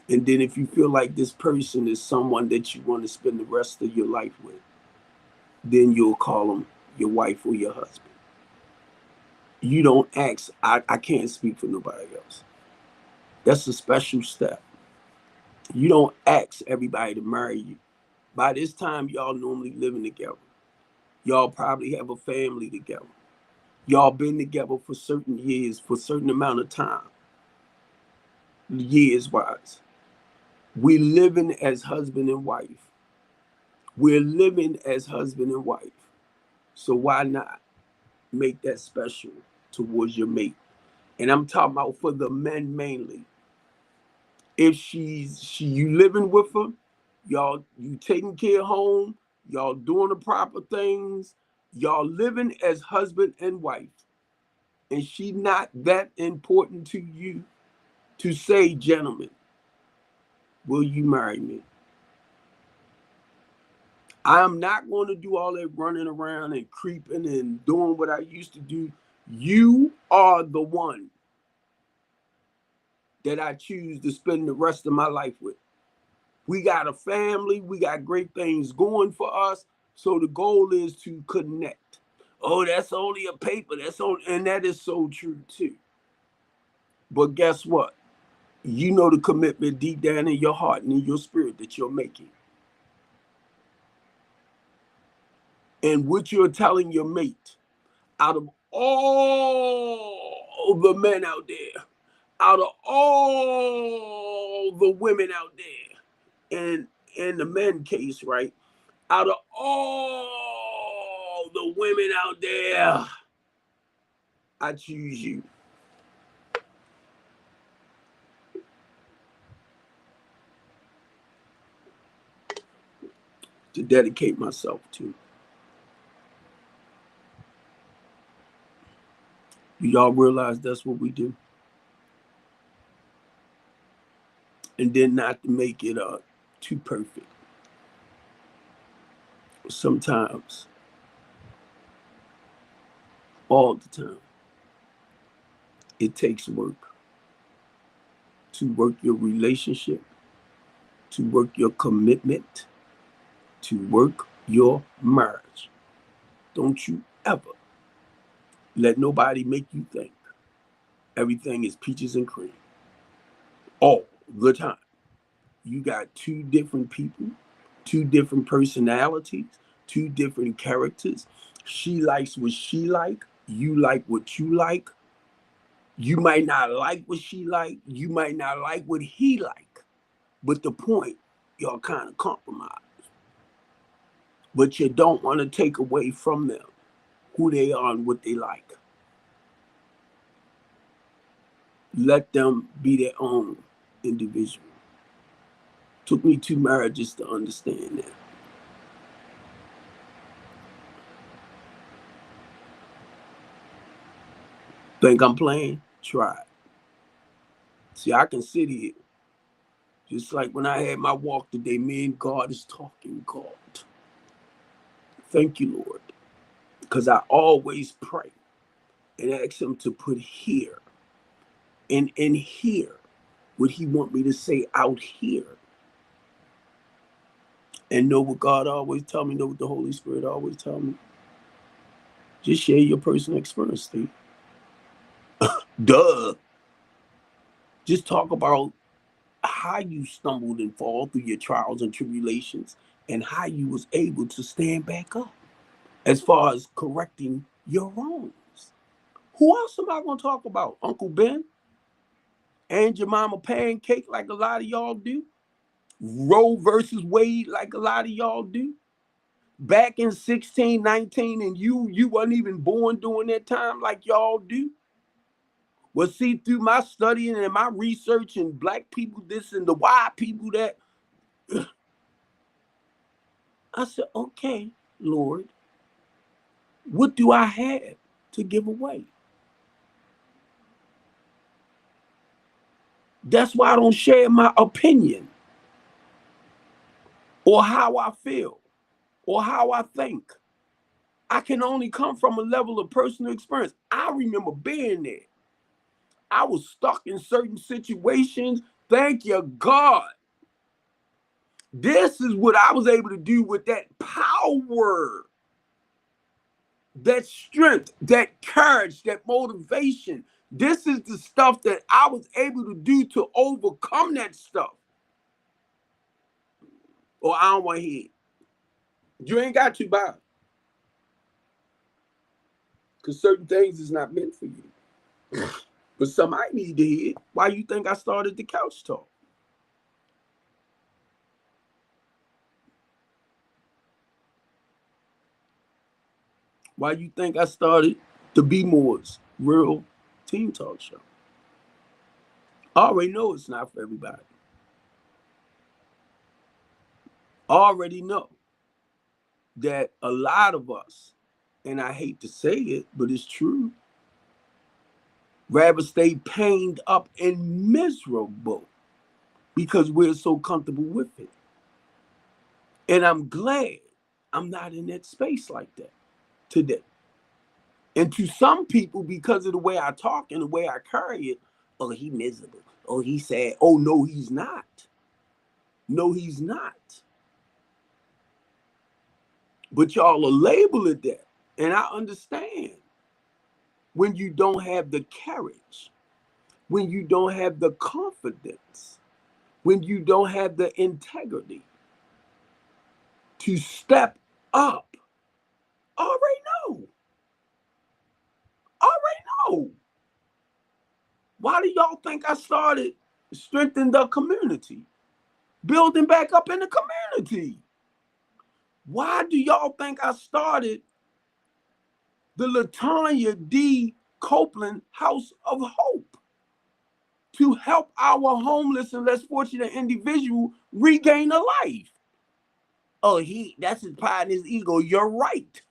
And then if you feel like this person is someone that you want to spend the rest of your life with, then you'll call them your wife or your husband. You don't ask. I can't speak for nobody else. That's a special step. You don't ask everybody to marry you. By this time, y'all normally living together. Y'all probably have a family together. Y'all been together for certain years, for a certain amount of time, years wise. We living as husband and wife. We're living as husband and wife. So why not make that special towards your mate? And I'm talking about for the men mainly. If you living with her, y'all, you taking care of home, y'all doing the proper things, y'all living as husband and wife, and she not that important to you to say, gentlemen, will you marry me? I'm not going to do all that running around and creeping and doing what I used to do. You are the one that I choose to spend the rest of my life with. We got a family. We got great things going for us. So the goal is to connect. Oh, that's only a paper. And that is so true too. But guess what? You know the commitment deep down in your heart and in your spirit that you're making. And what you're telling your mate, out of all the men out there, out of all the women out there, and in the men case, right? Out of all the women out there, I choose you. To dedicate myself to. Y'all realize that's what we do? And then not to make it too perfect. Sometimes, all the time, it takes work to work your relationship, to work your commitment, to work your marriage. Don't you ever let nobody make you think everything is peaches and cream. all the time. You got two different people, two different personalities, two different characters. She likes what she like. You like what you like. You might not like what she like. You might not like what he like. But the point, y'all kind of compromise. But you don't want to take away from them who they are and what they like. Let them be their own individual. Took me 2 marriages to understand that. Think I'm playing? Try it. See, I can sit here just like when I had my walk today. Me and God is talking. God, thank you, Lord, because I always pray and ask Him to put here and in here what He want me to say out here. And know what God always tell me, know what the Holy Spirit always tell me. Just share your personal experience, Steve. Duh. Just talk about how you stumbled and fall through your trials and tribulations and how you was able to stand back up as far as correcting your wrongs. Who else am I going to talk about? Uncle Ben? And your mama pancake like a lot of y'all do? Roe versus Wade like a lot of y'all do? Back in 1619 and you wasn't even born during that time like y'all do? Well, see, through my studying and my research and black people this and the white people that, I said, okay, Lord, what do I have to give away? That's why I don't share my opinion or how I feel or how I think. I can only come from a level of personal experience. I remember being there. I was stuck in certain situations. Thank you, God. This is what I was able to do with that power, that strength, that courage, that motivation. This is the stuff that I was able to do to overcome that stuff. Or I don't want to hear it. You ain't got to, Bob. Because certain things is not meant for you. But some I need to hear it. Why you think I started the couch talk? Why you think I started the Be More's Real Team Talk show? I already know it's not for everybody. I already know that a lot of us, and I hate to say it, but it's true, rather stay pained up and miserable because we're so comfortable with it. And I'm glad I'm not in that space like that today. And to some people, because of the way I talk and the way I carry it, oh, he miserable. Oh, he's sad. Oh, no, he's not. No, he's not. But y'all are labeling that. And I understand when you don't have the courage, when you don't have the confidence, when you don't have the integrity to step up. I already know. I already know. Why do y'all think I started strengthening the community? Building back up in the community? Why do y'all think I started the Latanya D. Copeland House of Hope? To help our homeless and less fortunate individual regain a life. Oh, that's his pride and his ego. You're right.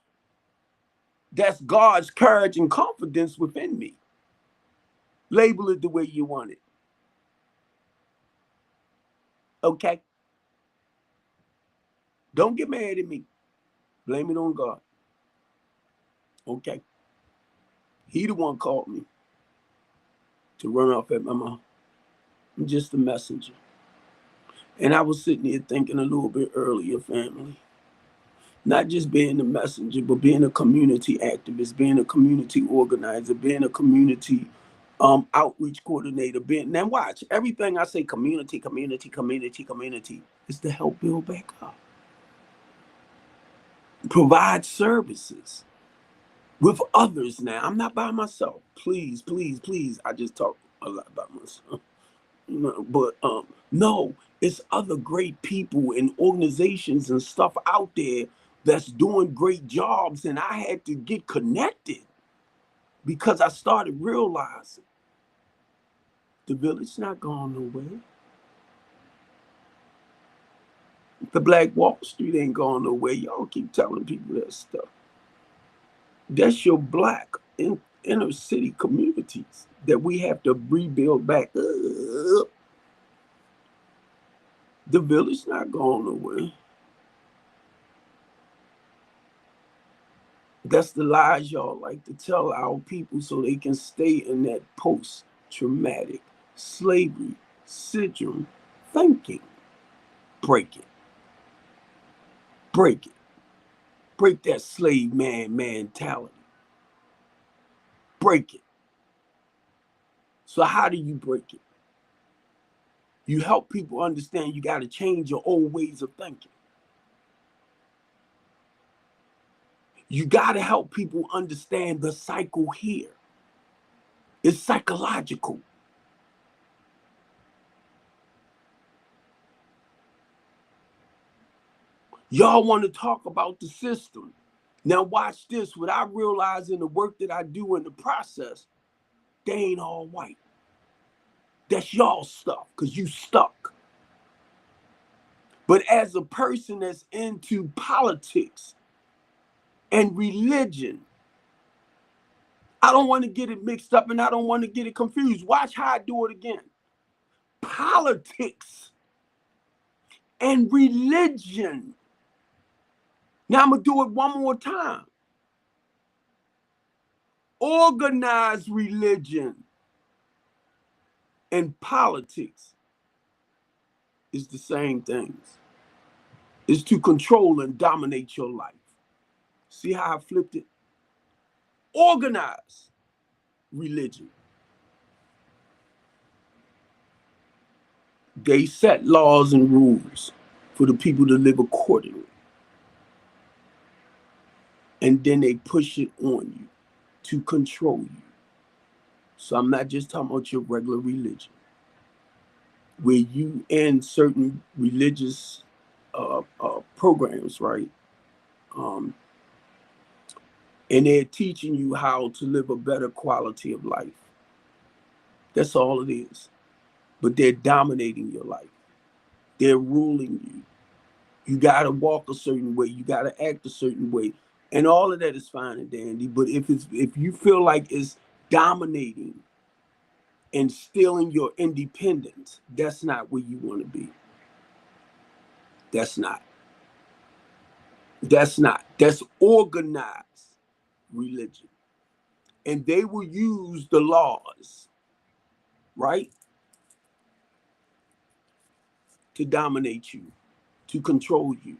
That's God's courage and confidence within me. Label it the way you want it. Okay? Don't get mad at me. Blame it on God. Okay? He the one called me to run off at my mom. I'm just a messenger. And I was sitting here thinking a little bit earlier, family. Not just being a messenger, but being a community activist, being a community organizer, being a community outreach coordinator. Ben, now watch everything I say: community, community, community, community, is to help build back up, provide services with others. Now I'm not by myself. Please, please, please. I just talk a lot about myself. No, but no, it's other great people and organizations and stuff out there that's doing great jobs, and I had to get connected because I started realizing the village not going nowhere. The Black Wall Street ain't going nowhere. Y'all keep telling people that stuff. That's your black inner city communities that we have to rebuild back up. The village not going nowhere. That's the lies y'all like to tell our people so they can stay in that post-traumatic slavery syndrome thinking. Break it. Break it. Break that slave man mentality. Break it. So how do you break it? You help people understand you got to change your old ways of thinking. You got to help people understand the cycle here. It's psychological. Y'all want to talk about the system. Now watch this. What I realize in the work that I do in the process, they ain't all white. That's y'all stuff because you stuck. But as a person that's into politics and religion, I don't want to get it mixed up and I don't want to get it confused. Watch how I do it again. Politics and religion. Now I'm going to do it one more time. Organized religion and politics is the same things. It's to control and dominate your life. See how I flipped it? Organized religion. They set laws and rules for the people to live accordingly. And then they push it on you to control you. So I'm not just talking about your regular religion. Where you in certain religious programs, right? And they're teaching you how to live a better quality of life. That's all it is. But they're dominating your life. They're ruling you. You got to walk a certain way. You got to act a certain way. And all of that is fine and dandy. But if you feel like it's dominating and stealing your independence, that's not where you want to be. That's not. That's not. That's organized religion. And they will use the laws, right, to dominate you, to control you.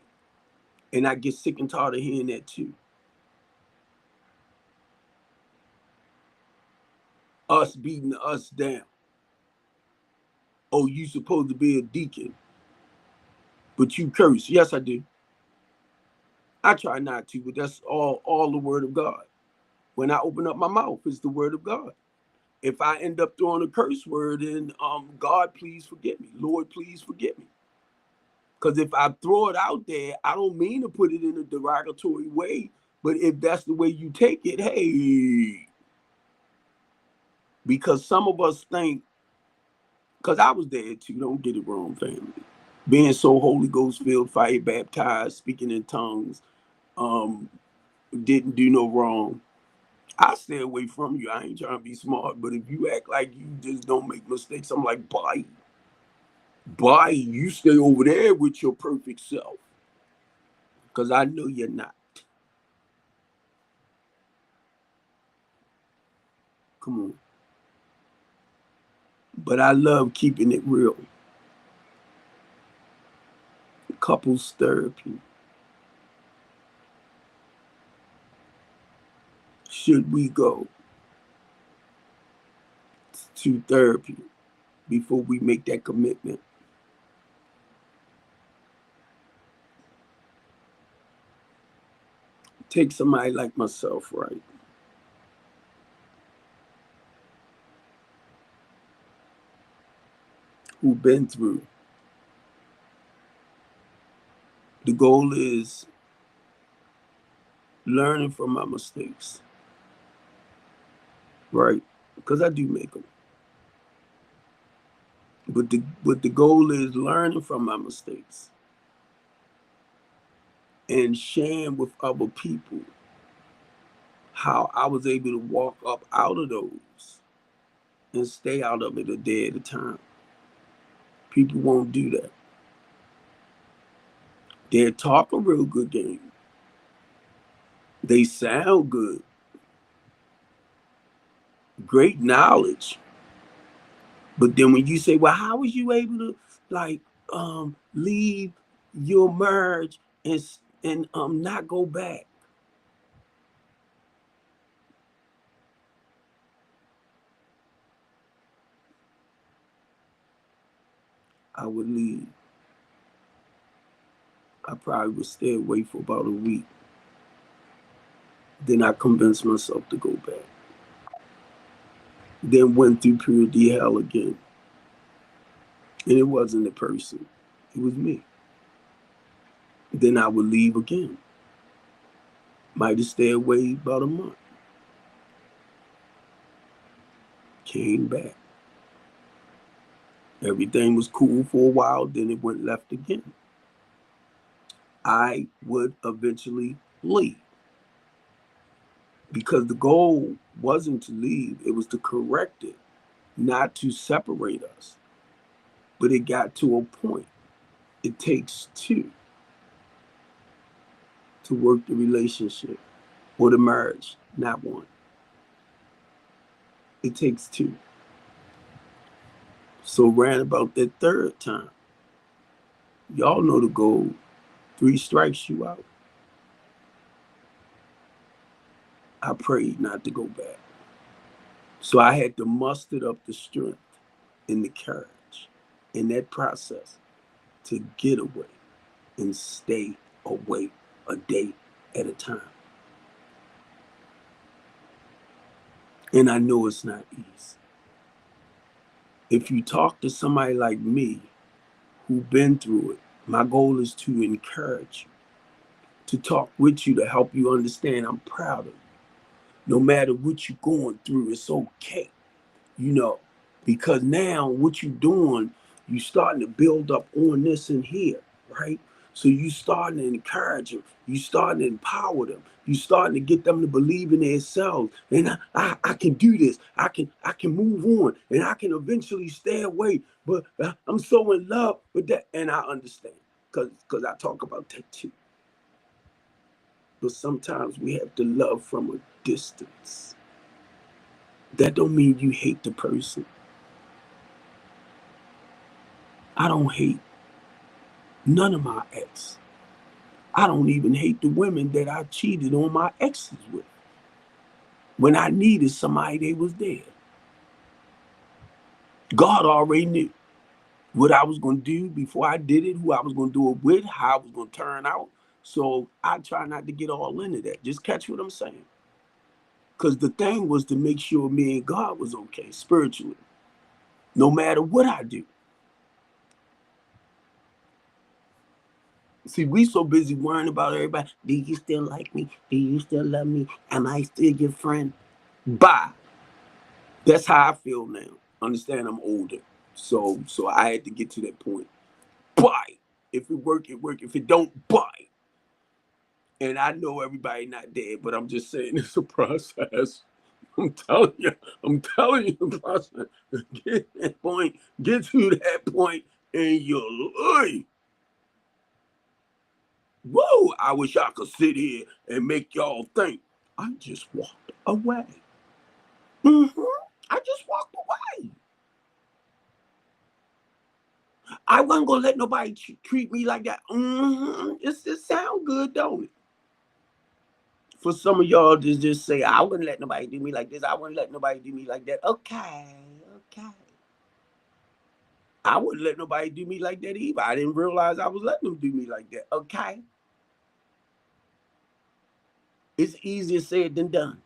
And I get sick and tired of hearing that too. Us beating us down. Oh, you supposed to be a deacon, but you curse. Yes, I do. I try not to, but that's all the word of God. When I open up my mouth, it's the word of God. If I end up throwing a curse word in, God, please forgive me. Lord, please forgive me. Because if I throw it out there, I don't mean to put it in a derogatory way, but if that's the way you take it, hey. Because some of us think, because I was there too, don't get it wrong, family. Being so Holy Ghost filled, fire baptized, speaking in tongues, didn't do no wrong. I stay away from you. I ain't trying to be smart, but if you act like you just don't make mistakes, I'm like, bye. Bye. You stay over there with your perfect self. Because I know you're not. Come on. But I love keeping it real. Couples therapy. Should we go to therapy before we make that commitment. Take somebody like myself, right? Who've been through. The goal is learning from my mistakes, right? Because I do make them. But the goal is learning from my mistakes and sharing with other people how I was able to walk up out of those and stay out of it a day at a time. People won't do that. They'll talk a real good game. They sound good. Great knowledge. But then when you say, well, how was you able to like leave your marriage and not go back? I would leave. I probably would stay away for about a week. Then I convinced myself to go back. Then went through purity hell again. And it wasn't the person, it was me. Then I would leave again. Might have stayed away about a month. Came back. Everything was cool for a while, then it went left again. I would eventually leave. Because the goal wasn't to leave, it was to correct it, not to separate us. But it got to a point. It takes two to work the relationship or the marriage, not one. It takes two. So ran about that third time. Y'all know the goal. 3 strikes you out. I prayed not to go back. So I had to muster up the strength and the courage in that process to get away and stay away a day at a time. And I know it's not easy. If you talk to somebody like me who've been through it, my goal is to encourage you, to talk with you, to help you understand I'm proud of you. No matter what you're going through, it's okay, you know, because now what you're doing, you starting to build up on this and here, right? So you starting to encourage them, you starting to empower them, you starting to get them to believe in themselves. And I can do this. I can move on, and I can eventually stay away. But I'm so in love with that, and I understand because I talk about that too. But sometimes we have to love from a distance. That don't mean you hate the person. I don't hate none of my ex. I don't even hate the women that I cheated on my exes with. When I needed somebody, they was there. God already knew what I was going to do before I did it, who I was going to do it with, how it was going to turn out. So I try not to get all into that. Just catch what I'm saying. Because the thing was to make sure me and God was okay spiritually, no matter what I do. See, we so busy worrying about everybody. Do you still like me? Do you still love me? Am I still your friend? Bye. That's how I feel now. Understand I'm older. So I had to get to that point. Bye. If it work, it work. If it don't, bye. And I know everybody not dead, but I'm just saying it's a process. I'm telling you the process. Get that point, get to that point in your life. Whoa, I wish I could sit here and make y'all think. I just walked away. Mm-hmm. I just walked away. I wasn't gonna let nobody treat me like that. Mm-hmm. It just sound good, don't it? For some of y'all to just say, I wouldn't let nobody do me like this. I wouldn't let nobody do me like that. Okay. Okay. I wouldn't let nobody do me like that either. I didn't realize I was letting them do me like that. Okay. It's easier said than done.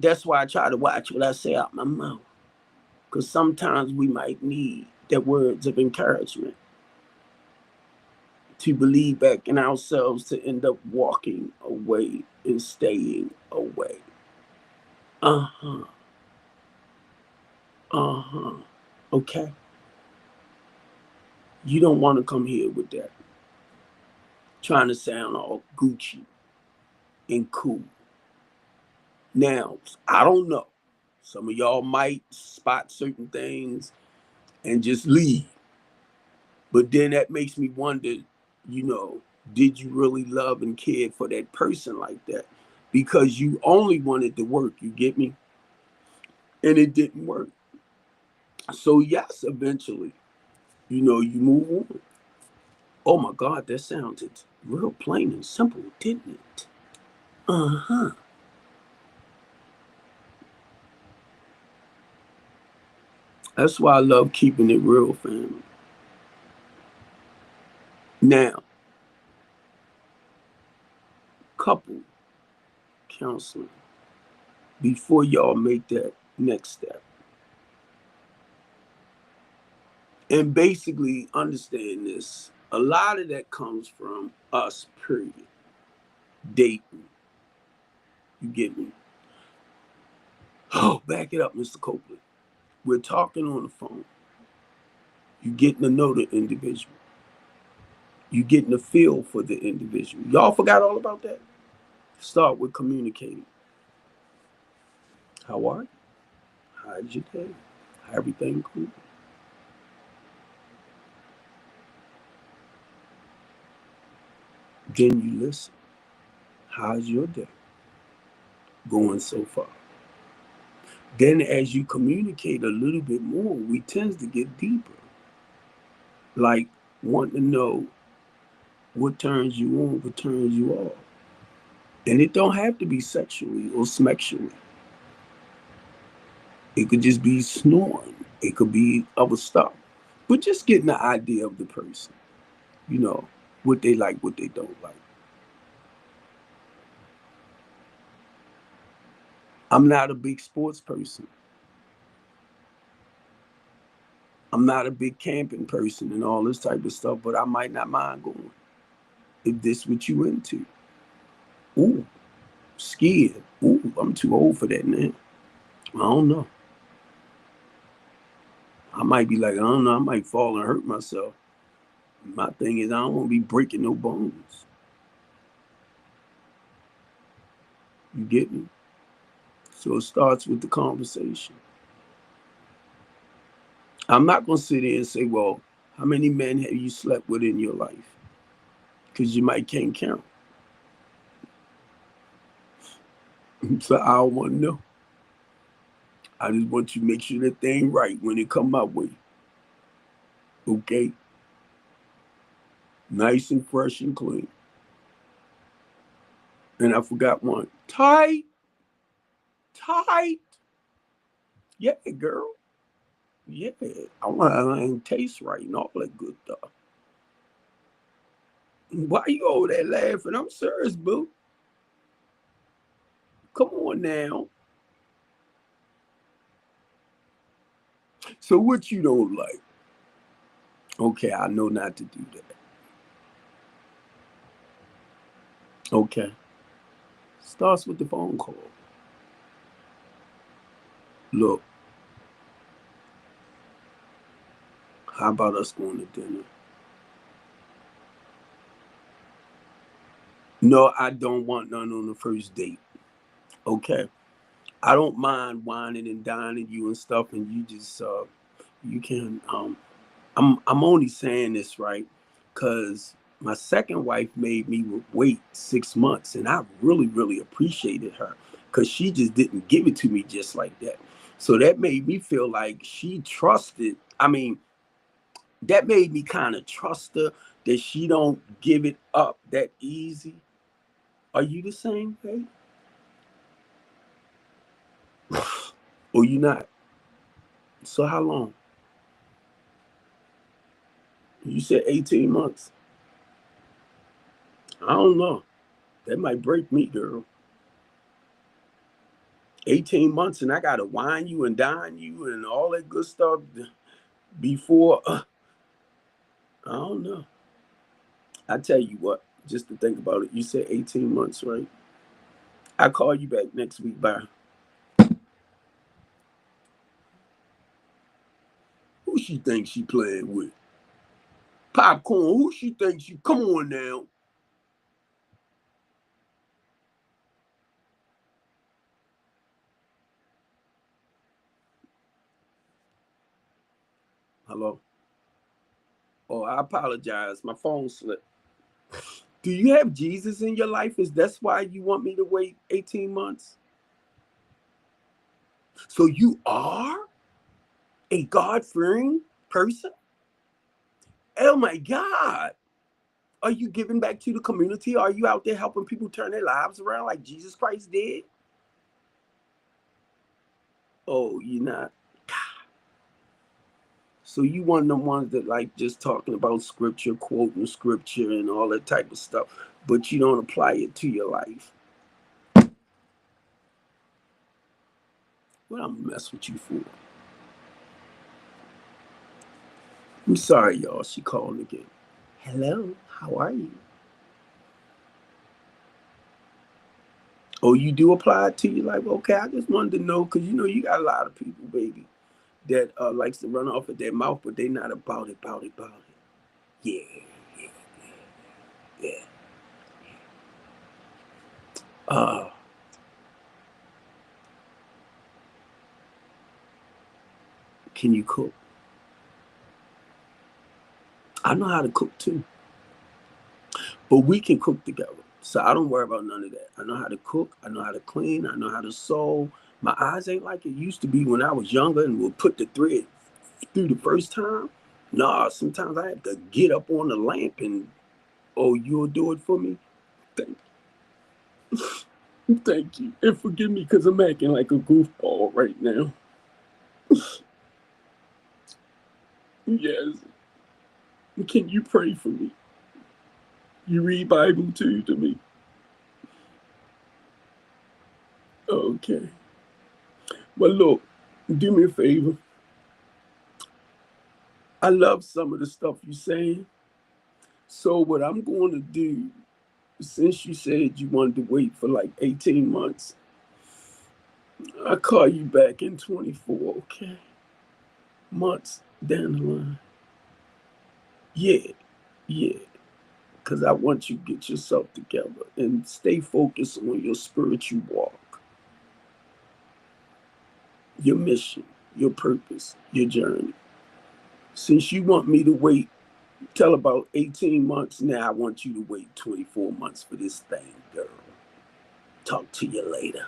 That's why I try to watch what I say out my mouth. Because sometimes we might need the words of encouragement to believe back in ourselves to end up walking away and staying away. Uh-huh. Uh-huh. Okay. You don't want to come here with that. Trying to sound all Gucci and cool. Now, I don't know. Some of y'all might spot certain things and just leave. But then that makes me wonder, did you really love and care for that person like that? Because you only wanted to work, you get me? And it didn't work. So yes, eventually, you move on. Oh my God, that sounded real plain and simple, didn't it? Uh-huh. That's why I love keeping it real, family. Now, couple counseling, before y'all make that next step. And basically understand this. A lot of that comes from us, period. Dating. You get me? Oh, back it up, Mr. Copeland. We're talking on the phone. You getting to know the individual. You getting a feel for the individual. Y'all forgot all about that? Start with communicating. How are you? How's your day? How everything cool? Then you listen. How's your day going so far? Then as you communicate a little bit more, we tend to get deeper. Like wanting to know what turns you on, what turns you off. And it don't have to be sexually or sexually. It could just be snoring. It could be other stuff. But just getting the idea of the person, you know, what they like, what they don't like. I'm not a big sports person. I'm not a big camping person and all this type of stuff, but I might not mind going if this what you into. Ooh, skiing. Ooh, I'm too old for that now. I don't know. I might be like, I don't know, I might fall and hurt myself. My thing is I don't want to be breaking no bones. You get me? So it starts with the conversation. I'm not gonna sit here and say, well, how many men have you slept with in your life? Because you might can't count. So I don't want to know. I just want you to make sure that thing right when it come my way. Okay? Nice and fresh and clean. And I forgot one. Tight. Tight. Yeah, girl. Yeah. I want to taste right and all that good stuff. Why you over there laughing? I'm serious, boo. Come on now. So what you don't like? Okay, I know not to do that. Okay. Starts with the phone call. Look, how about us going to dinner? No, I don't want none on the first date. Okay. I don't mind whining and dining you and stuff, and you just you can I'm only saying this right because my second wife made me wait 6 months, and I really appreciated her because she just didn't give it to me just like that. So that made me feel like she trusted. I mean, that made me kind of trust her that she don't give it up that easy. Are you the same way? Or you not? So how long? You said 18 months. I don't know. That might break me, girl. 18 months and I gotta wine you and dine you and all that good stuff before. I don't know. I tell you what, just to think about it, you said 18 months, right? I'll call you back next week. Bye. Who she thinks she playing with? Popcorn, who she thinks she? Come on now. Hello? Oh, I apologize. My phone slipped. Do you have Jesus in your life? Is that's why you want me to wait 18 months? So you are a God-fearing person? Oh my God. Are you giving back to the community? Are you out there helping people turn their lives around like Jesus Christ did? Oh, you're not. So you one of the ones that like just talking about scripture, quoting scripture and all that type of stuff, but you don't apply it to your life. What I'm gonna mess with you for? I'm sorry, y'all. She calling again. Hello, how are you? Oh, you do apply it to your life? Okay, I just wanted to know because you know you got a lot of people, baby, that likes to run off at their mouth, but they not about it, about it, about it. Yeah, yeah, yeah. Uh, can you cook? I know how to cook too, but we can cook together. So I don't worry about none of that. I know how to cook. I know how to clean. I know how to sew. My eyes ain't like it used to be when I was younger and would put the thread through the first time. Nah, sometimes I have to get up on the lamp and, oh, you'll do it for me? Thank you. Thank you. And forgive me because I'm acting like a goofball right now. Yes. Can you pray for me? You read Bible too to me? Okay. Well, look, do me a favor. I love some of the stuff you're saying. So what I'm going to do, since you said you wanted to wait for like 18 months, I'll call you back in 24, okay? Months down the line. Yeah, yeah. Because I want you to get yourself together and stay focused on your spiritual walk, your mission, your purpose, your journey. Since you want me to wait till about 18 months, now I want you to wait 24 months for this thing, girl. Talk to you later.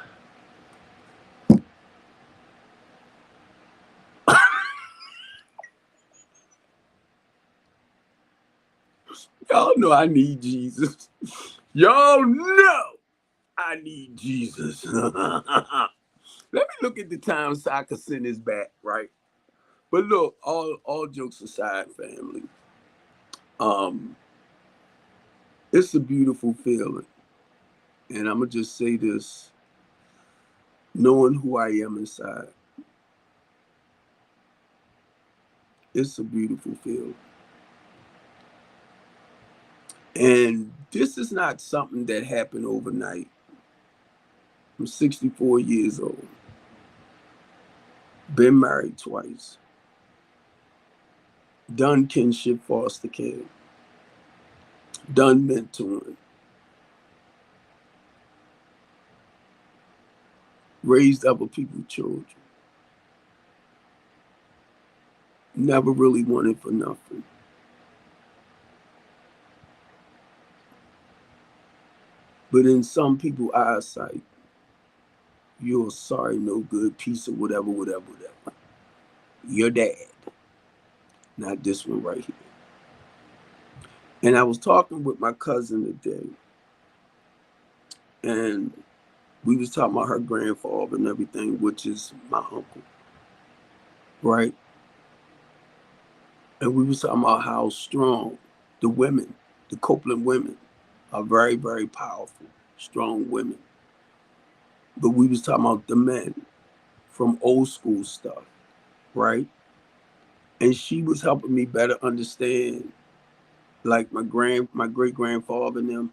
Y'all know I need Jesus. Y'all know I need Jesus. Let me look at the time so I can send this back, right? But look, all jokes aside, family, um, it's a beautiful feeling. And I'm gonna just say this, knowing who I am inside, it's a beautiful feeling. And this is not something that happened overnight. I'm 64 years old, been married twice, done kinship foster care, done mentoring, raised other people's children, never really wanted for nothing. But in some people's eyesight, you're a sorry, no good piece of whatever, whatever, whatever. Your dad, not this one right here. And I was talking with my cousin today, and We was talking about her grandfather and everything, which is my uncle, right? And we was talking about how strong the women, the Copeland women, are very, very powerful, strong women. But we was talking about the men from old school stuff, right? And she was helping me better understand, like my great grandfather and them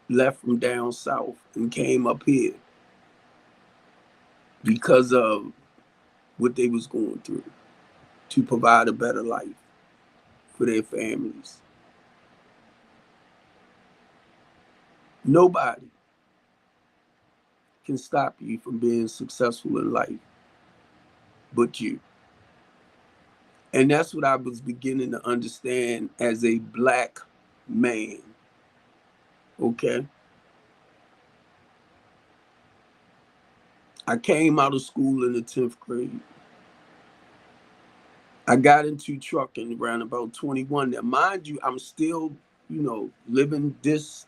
left from down south and came up here because of what they was going through to provide a better life for their families. Nobody can stop you from being successful in life but you. And that's what I was beginning to understand as a black man. Okay. I came out of school in the 10th grade. I got into trucking around about 21. Now, mind you, I'm still, living this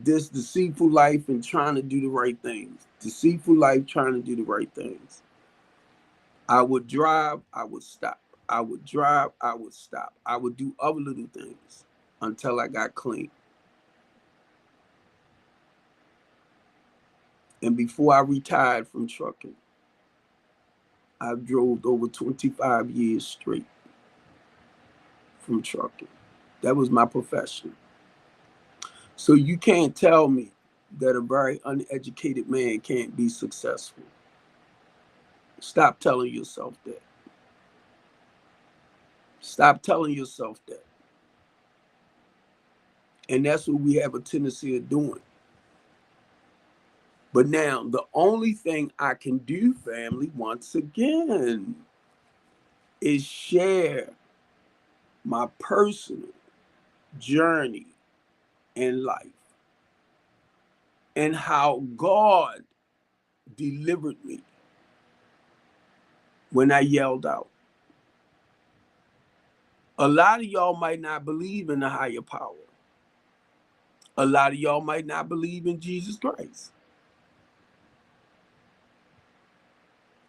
deceitful life and trying to do the right things. Deceitful life, trying to do the right things. I would drive, I would stop. I would drive, I would stop. I would do other little things until I got clean. And before I retired from trucking, I drove over 25 years straight from trucking. That was my profession. So you can't tell me that a very uneducated man can't be successful. Stop telling yourself that. Stop telling yourself that. And that's what we have a tendency of doing. But now, the only thing I can do, family, once again, is share my personal journey in life and how God delivered me when I yelled out. A lot of y'all might not believe in the higher power. A lot of y'all might not believe in Jesus Christ,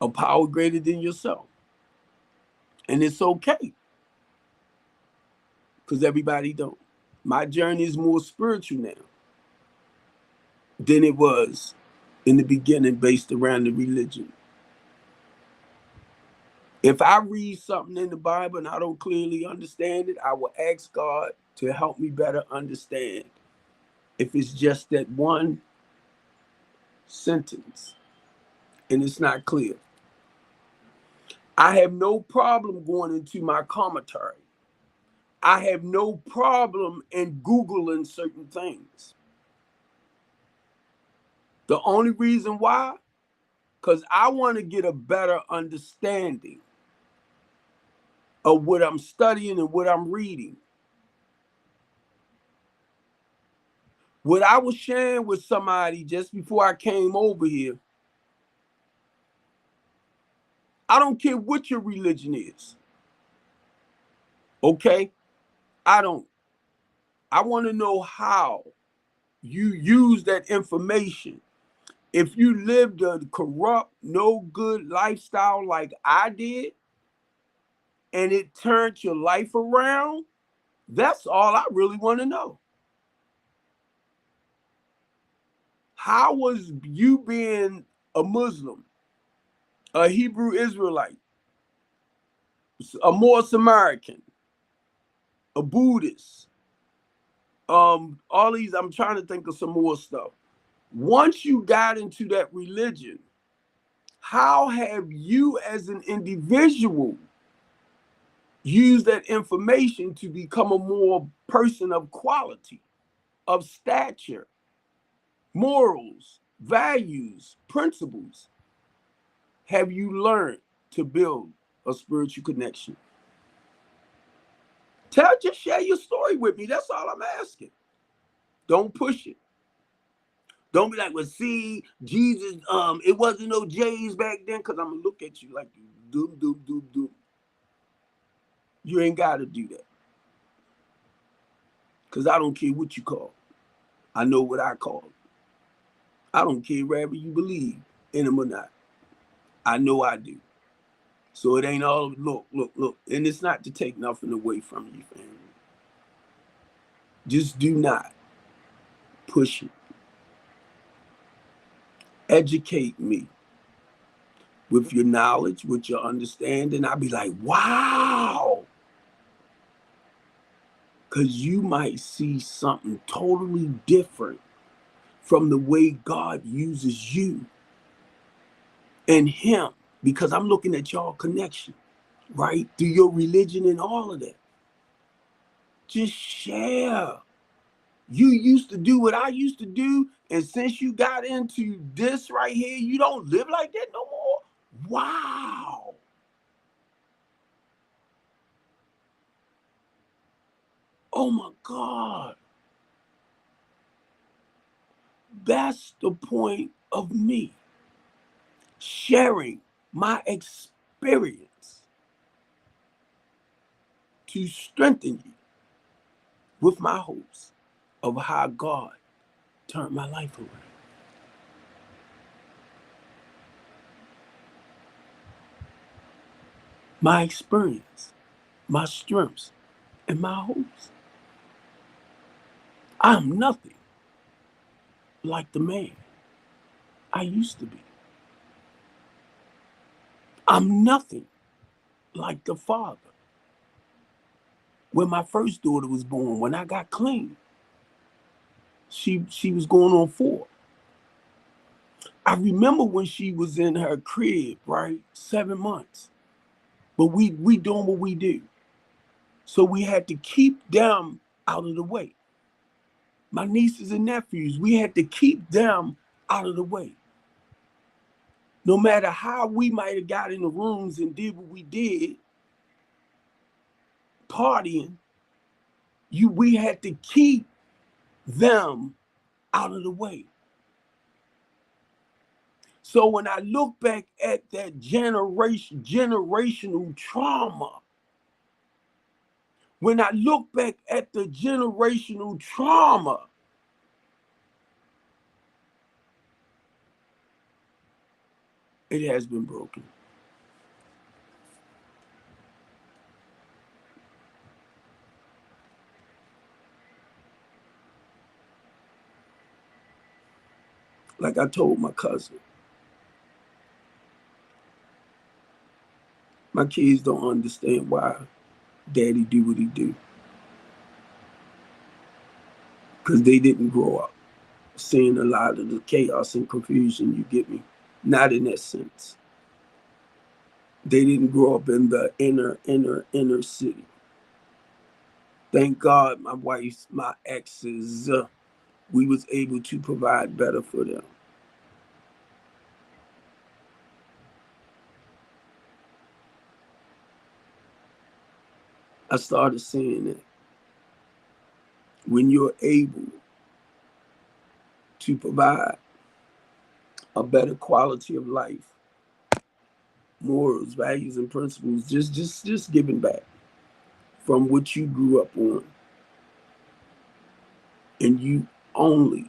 a power greater than yourself. And it's okay, because everybody don't. My journey is more spiritual now than it was in the beginning based around the religion. If I read something in the Bible and I don't clearly understand it, I will ask God to help me better understand. If it's just that one sentence and it's not clear, I have no problem going into my commentary. I have no problem in Googling certain things. The only reason why, because I want to get a better understanding of what I'm studying and what I'm reading. What I was sharing with somebody just before I came over here, I don't care what your religion is. Okay? I don't. I want to know how you use that information. If you lived a corrupt, no good lifestyle like I did, and it turned your life around, that's all I really want to know. How was you being a Muslim, a Hebrew Israelite, a Moor Samaritan, a Buddhist, all these, I'm trying to think of some more stuff. Once you got into that religion, how have you as an individual used that information to become a more person of quality, of stature, morals, values, principles? Have you learned to build a spiritual connection? Just share your story with me. That's all I'm asking. Don't push it. Don't be like, well, see, Jesus, it wasn't no J's back then, because I'm going to look at you like you doom, doom, doom, doom. You ain't got to do that. Because I don't care what you call. I know what I call. I don't care whether you believe in him or not. I know I do. So it ain't all look. And it's not to take nothing away from you, family. Just do not push it. Educate me with your knowledge, with your understanding. I'll be like, wow. Because you might see something totally different from the way God uses you and him. Because I'm looking at y'all connection, right? Through your religion and all of that. Just share. You used to do what I used to do, and since you got into this right here, you don't live like that no more. Wow. Oh my God. That's the point of me sharing my experience to strengthen you with my hopes of how God turned my life around. My experience, my strengths, and my hopes. I'm nothing like the man I used to be. I'm nothing like the father. When my first daughter was born, when I got clean, she was going on 4. I remember when she was in her crib, right? 7 months. But we doing what we do. So we had to keep them out of the way. My nieces and nephews, we had to keep them out of the way. No matter how we might have got in the rooms and did what we did, partying, we had to keep them out of the way. So when I look back at that generational trauma, when I look back at the generational trauma, it has been broken. Like I told my cousin, my kids don't understand why daddy do what he do. Because they didn't grow up seeing a lot of the chaos and confusion, you get me? Not in that sense. They didn't grow up in the inner city. Thank God my wife's, my exes, we was able to provide better for them. I started seeing it. When you're able to provide a better quality of life, morals, values, and principles, just giving back from what you grew up on, and you only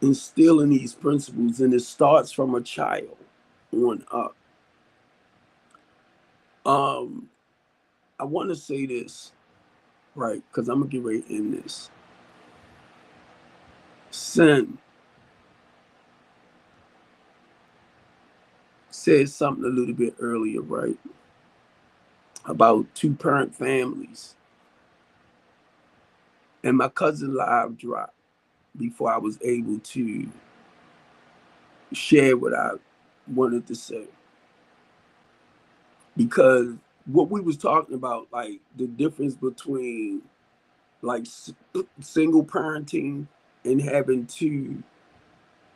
instilling these principles, and it starts from a child on up. Um, I want to say this, right? Because I'm gonna get right in this. Sin said something a little bit earlier, right? About two-parent families. And my cousin live dropped before I was able to share what I wanted to say. Because what we was talking about, like the difference between like single parenting and having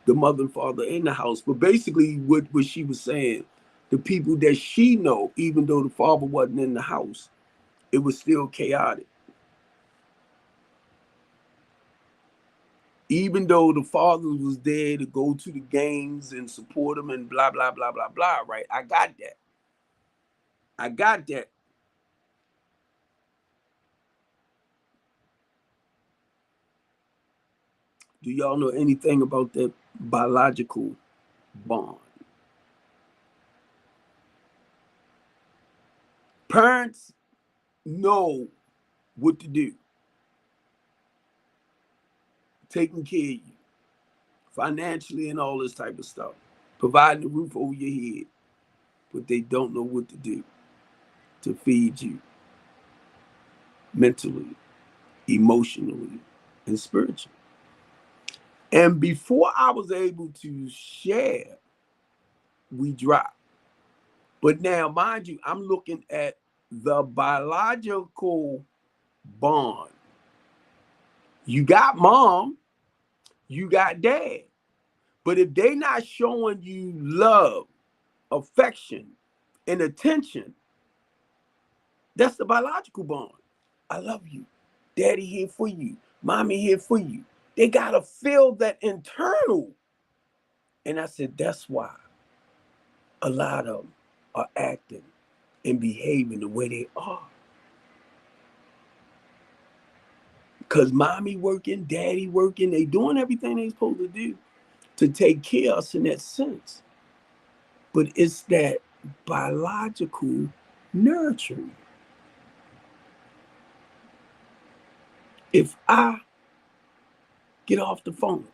the mother and father in the house. But basically what she was saying, the people that she know, even though the father wasn't in the house, it was still chaotic. Even though the father was there to go to the games and support them and blah, blah, blah, blah, blah, right? I got that. I got that. Do y'all know anything about that biological bond? Parents know what to do, taking care of you financially and all this type of stuff, providing a roof over your head, but they don't know what to do to feed you mentally, emotionally, and spiritually. And before I was able to share, we dropped. But now, mind you, I'm looking at the biological bond. You got mom, you got dad. But if they not showing you love, affection, and attention, that's the biological bond. I love you. Daddy here for you. Mommy here for you. They got to feel that internal. And I said, that's why a lot of them are acting and behaving the way they are. Because mommy working, daddy working, they doing everything they supposed to do to take care of us in that sense. But it's that biological nurturing. If I get off the phone,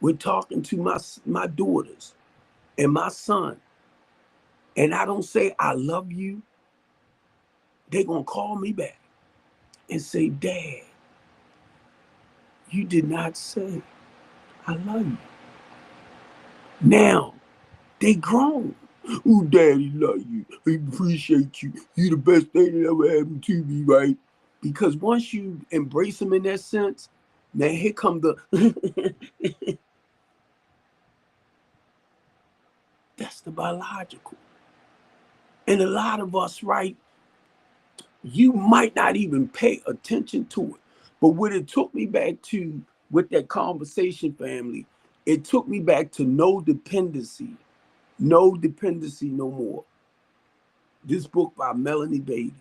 we're talking to my daughters and my son, and I don't say I love you, they're going to call me back and say, Dad, you did not say I love you. Now, they grown. Oh, Daddy love you. I appreciate you. You the best thing that ever happened to me, right? Because once you embrace them in that sense, now here come the that's the biological. And a lot of us, right, you might not even pay attention to it. But what it took me back to with that conversation, family, it took me back to no dependency no more. This book by Melanie Beatty.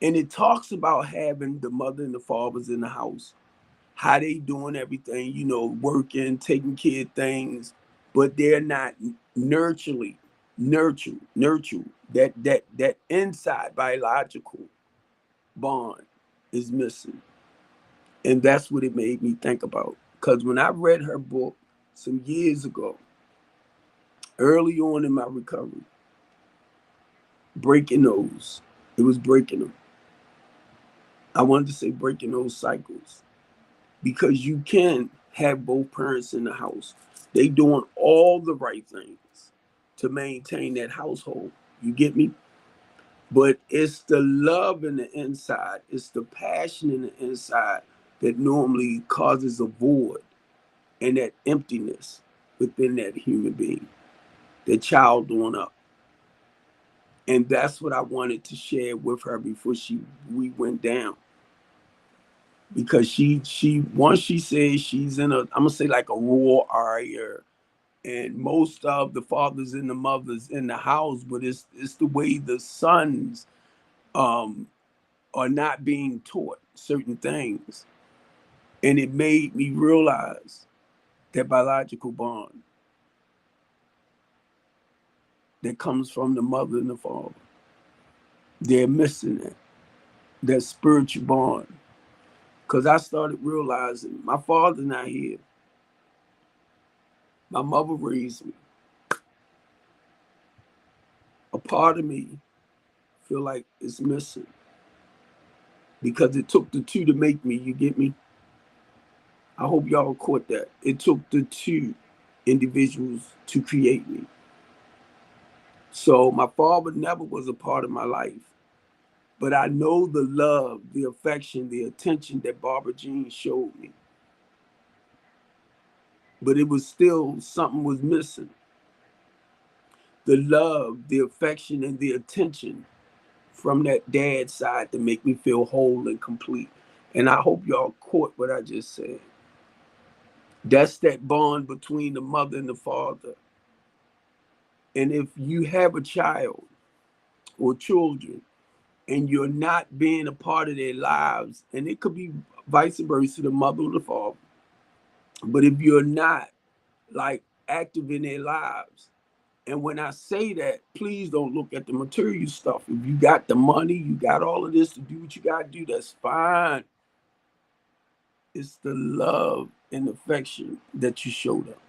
And it talks about having the mother and the fathers in the house, how they doing everything, working, taking care of things, but they're not nurture that inside biological bond is missing. And that's what it made me think about. Because when I read her book some years ago, early on in my recovery, breaking those, it was breaking them. I wanted to say breaking those cycles, because you can have both parents in the house. They doing all the right things to maintain that household. You get me? But it's the love in the inside, it's the passion in the inside that normally causes a void and that emptiness within that human being, the child growing up. And that's what I wanted to share with her before we went down. Because she once she says she's in I'm gonna say like a rural area, and most of the fathers and the mothers in the house, but it's the way the sons um are not being taught certain things. And it made me realize that biological bond that comes from the mother and the father, they're missing that spiritual bond. Because I started realizing my father's not here. My mother raised me. A part of me feel like it's missing because it took the two to make me. You get me? I hope y'all caught that. It took the two individuals to create me. So my father never was a part of my life, but I know the love, the affection, the attention that Barbara Jean showed me. But it was still something was missing. The love, the affection, and the attention from that dad side to make me feel whole and complete. And I hope y'all caught what I just said. That's that bond between the mother and the father. And if you have a child or children and you're not being a part of their lives, and it could be vice versa, the mother or the father, But if you're not like active in their lives, and when I say that, please don't look at the material stuff. If you got the money, you got all of this to do what you got to do, that's fine. It's the love and affection that you showed up.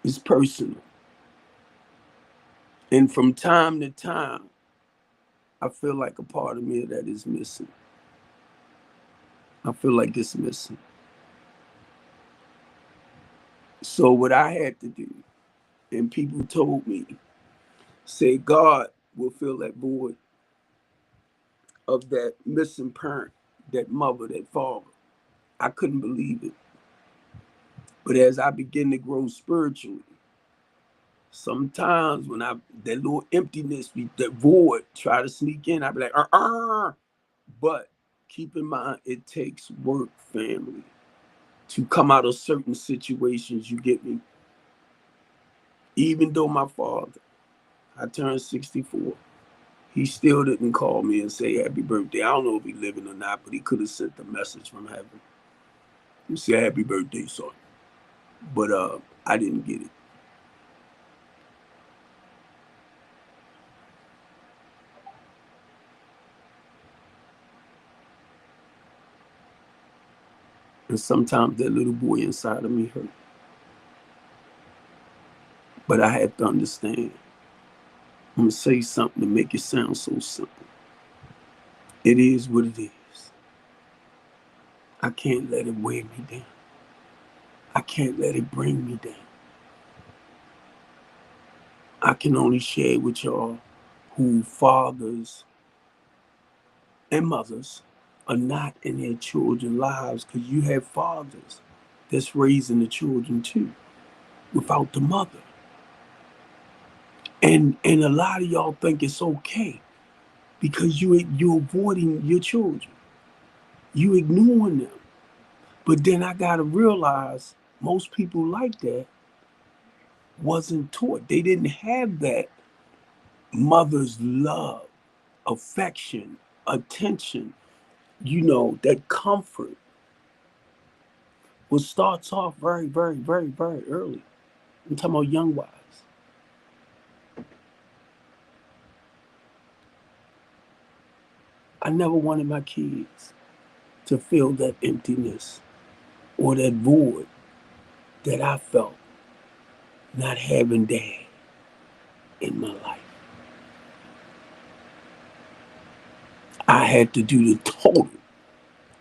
It's personal. And from time to time, I feel like a part of me that is missing. I feel like it's missing. So what I had to do, and people told me, say God will fill that void of that missing parent, that mother, that father. I couldn't believe it. But as I begin to grow spiritually, sometimes when that little emptiness, that void try to sneak in, I'd be like. But keep in mind, it takes work, family, to come out of certain situations. You get me? Even though my father, I turned 64, he still didn't call me and say happy birthday. I don't know if he living or not, but he could have sent a message from heaven and say happy birthday, son. But I didn't get it. And sometimes that little boy inside of me hurt. But I had to understand. I'm gonna say something to make it sound so simple. It is what it is. I can't let it weigh me down. I can't let it bring me down. I can only share with y'all who fathers and mothers are not in their children's lives, because you have fathers that's raising the children too without the mother. And a lot of y'all think it's okay because you're avoiding your children. You ignoring them. But then I gotta realize most people like that wasn't taught. They didn't have that mother's love, affection, attention, that comfort. What starts off very, very, very, very early. I'm talking about young wives. I never wanted my kids to feel that emptiness or that void that I felt not having dad in my life. I had to do the total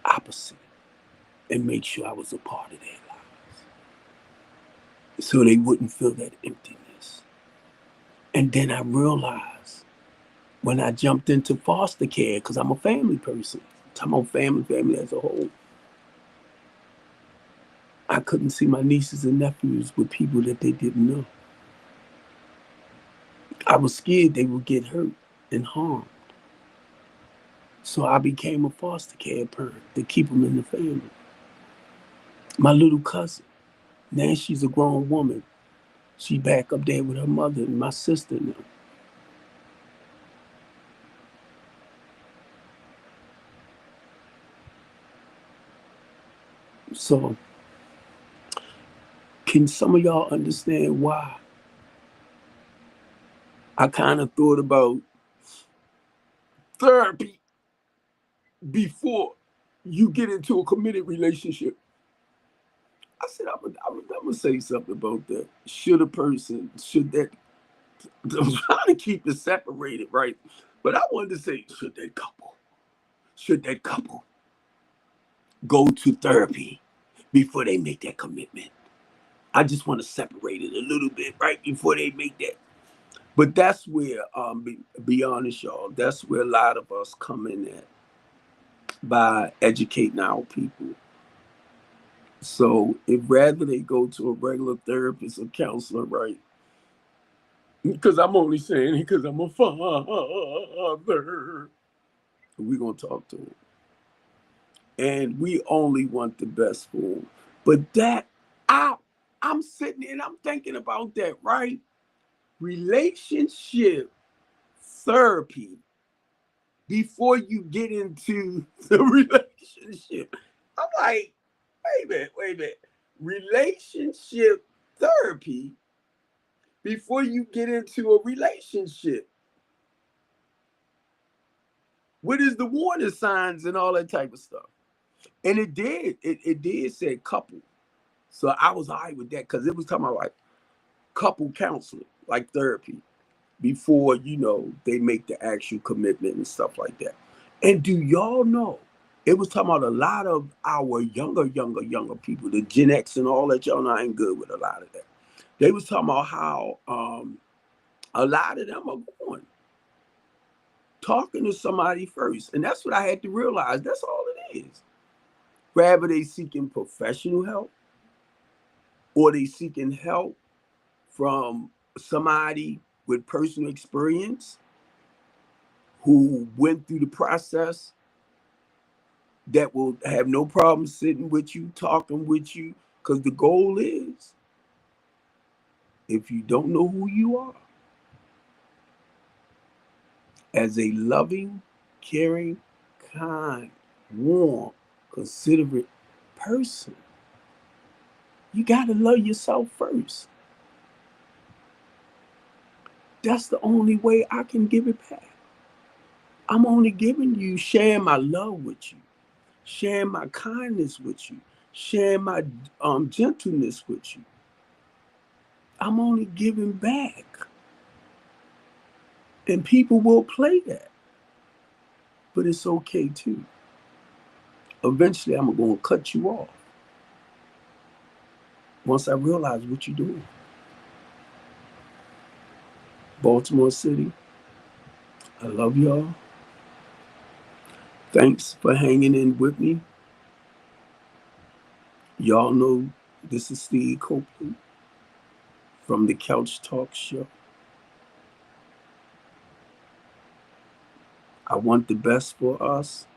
opposite and make sure I was a part of their lives so they wouldn't feel that emptiness. And then I realized when I jumped into foster care, because I'm a family person, I'm talking about family as a whole, I couldn't see my nieces and nephews with people that they didn't know. I was scared they would get hurt and harmed. So I became a foster care parent to keep them in the family. My little cousin, now she's a grown woman. She back up there with her mother and my sister now. So can some of y'all understand why I kind of thought about therapy before you get into a committed relationship? I said, I'm gonna say something about that. Should that, I'm trying to keep it separated, right? But I wanted to say, should that couple go to therapy before they make that commitment? I just want to separate it a little bit right before they make that. But that's where, be honest, y'all, that's where a lot of us come in at by educating our people. So if rather they go to a regular therapist or counselor, right? Because I'm only saying it because I'm a father. We're gonna talk to him. And we only want the best for him. But I I'm sitting and I'm thinking about that, right? Relationship therapy before you get into the relationship. I'm like, Wait a minute. Relationship therapy before you get into a relationship. What is the warning signs and all that type of stuff? And it did say couple. So I was all right with that because it was talking about like couple counseling, like therapy, before, they make the actual commitment and stuff like that. And do y'all know, it was talking about a lot of our younger people, the Gen X and all that. Y'all know I ain't good with a lot of that. They was talking about how a lot of them are going, talking to somebody first. And that's what I had to realize. That's all it is. Rather they seeking professional help or they seeking help from somebody with personal experience who went through the process, that will have no problem sitting with you, talking with you. Because the goal is, if you don't know who you are, as a loving, caring, kind, warm, considerate person, you got to love yourself first. That's the only way I can give it back. I'm only giving you, sharing my love with you, sharing my kindness with you, sharing my gentleness with you. I'm only giving back. And people will play that. But it's okay too. Eventually, I'm going to cut you off once I realize what you're doing. Baltimore City, I love y'all. Thanks for hanging in with me. Y'all know this is Steve Copeland from the Couch Talk Show. I want the best for us.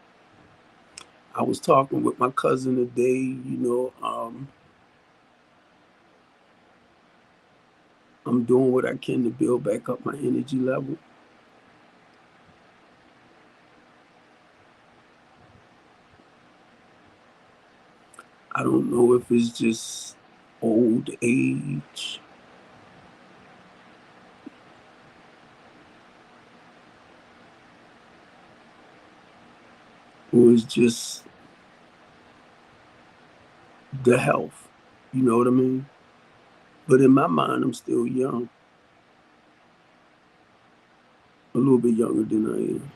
I was talking with my cousin today, I'm doing what I can to build back up my energy level. I don't know if it's just old age, or it's just the health. You know what I mean? But in my mind, I'm still young, a little bit younger than I am.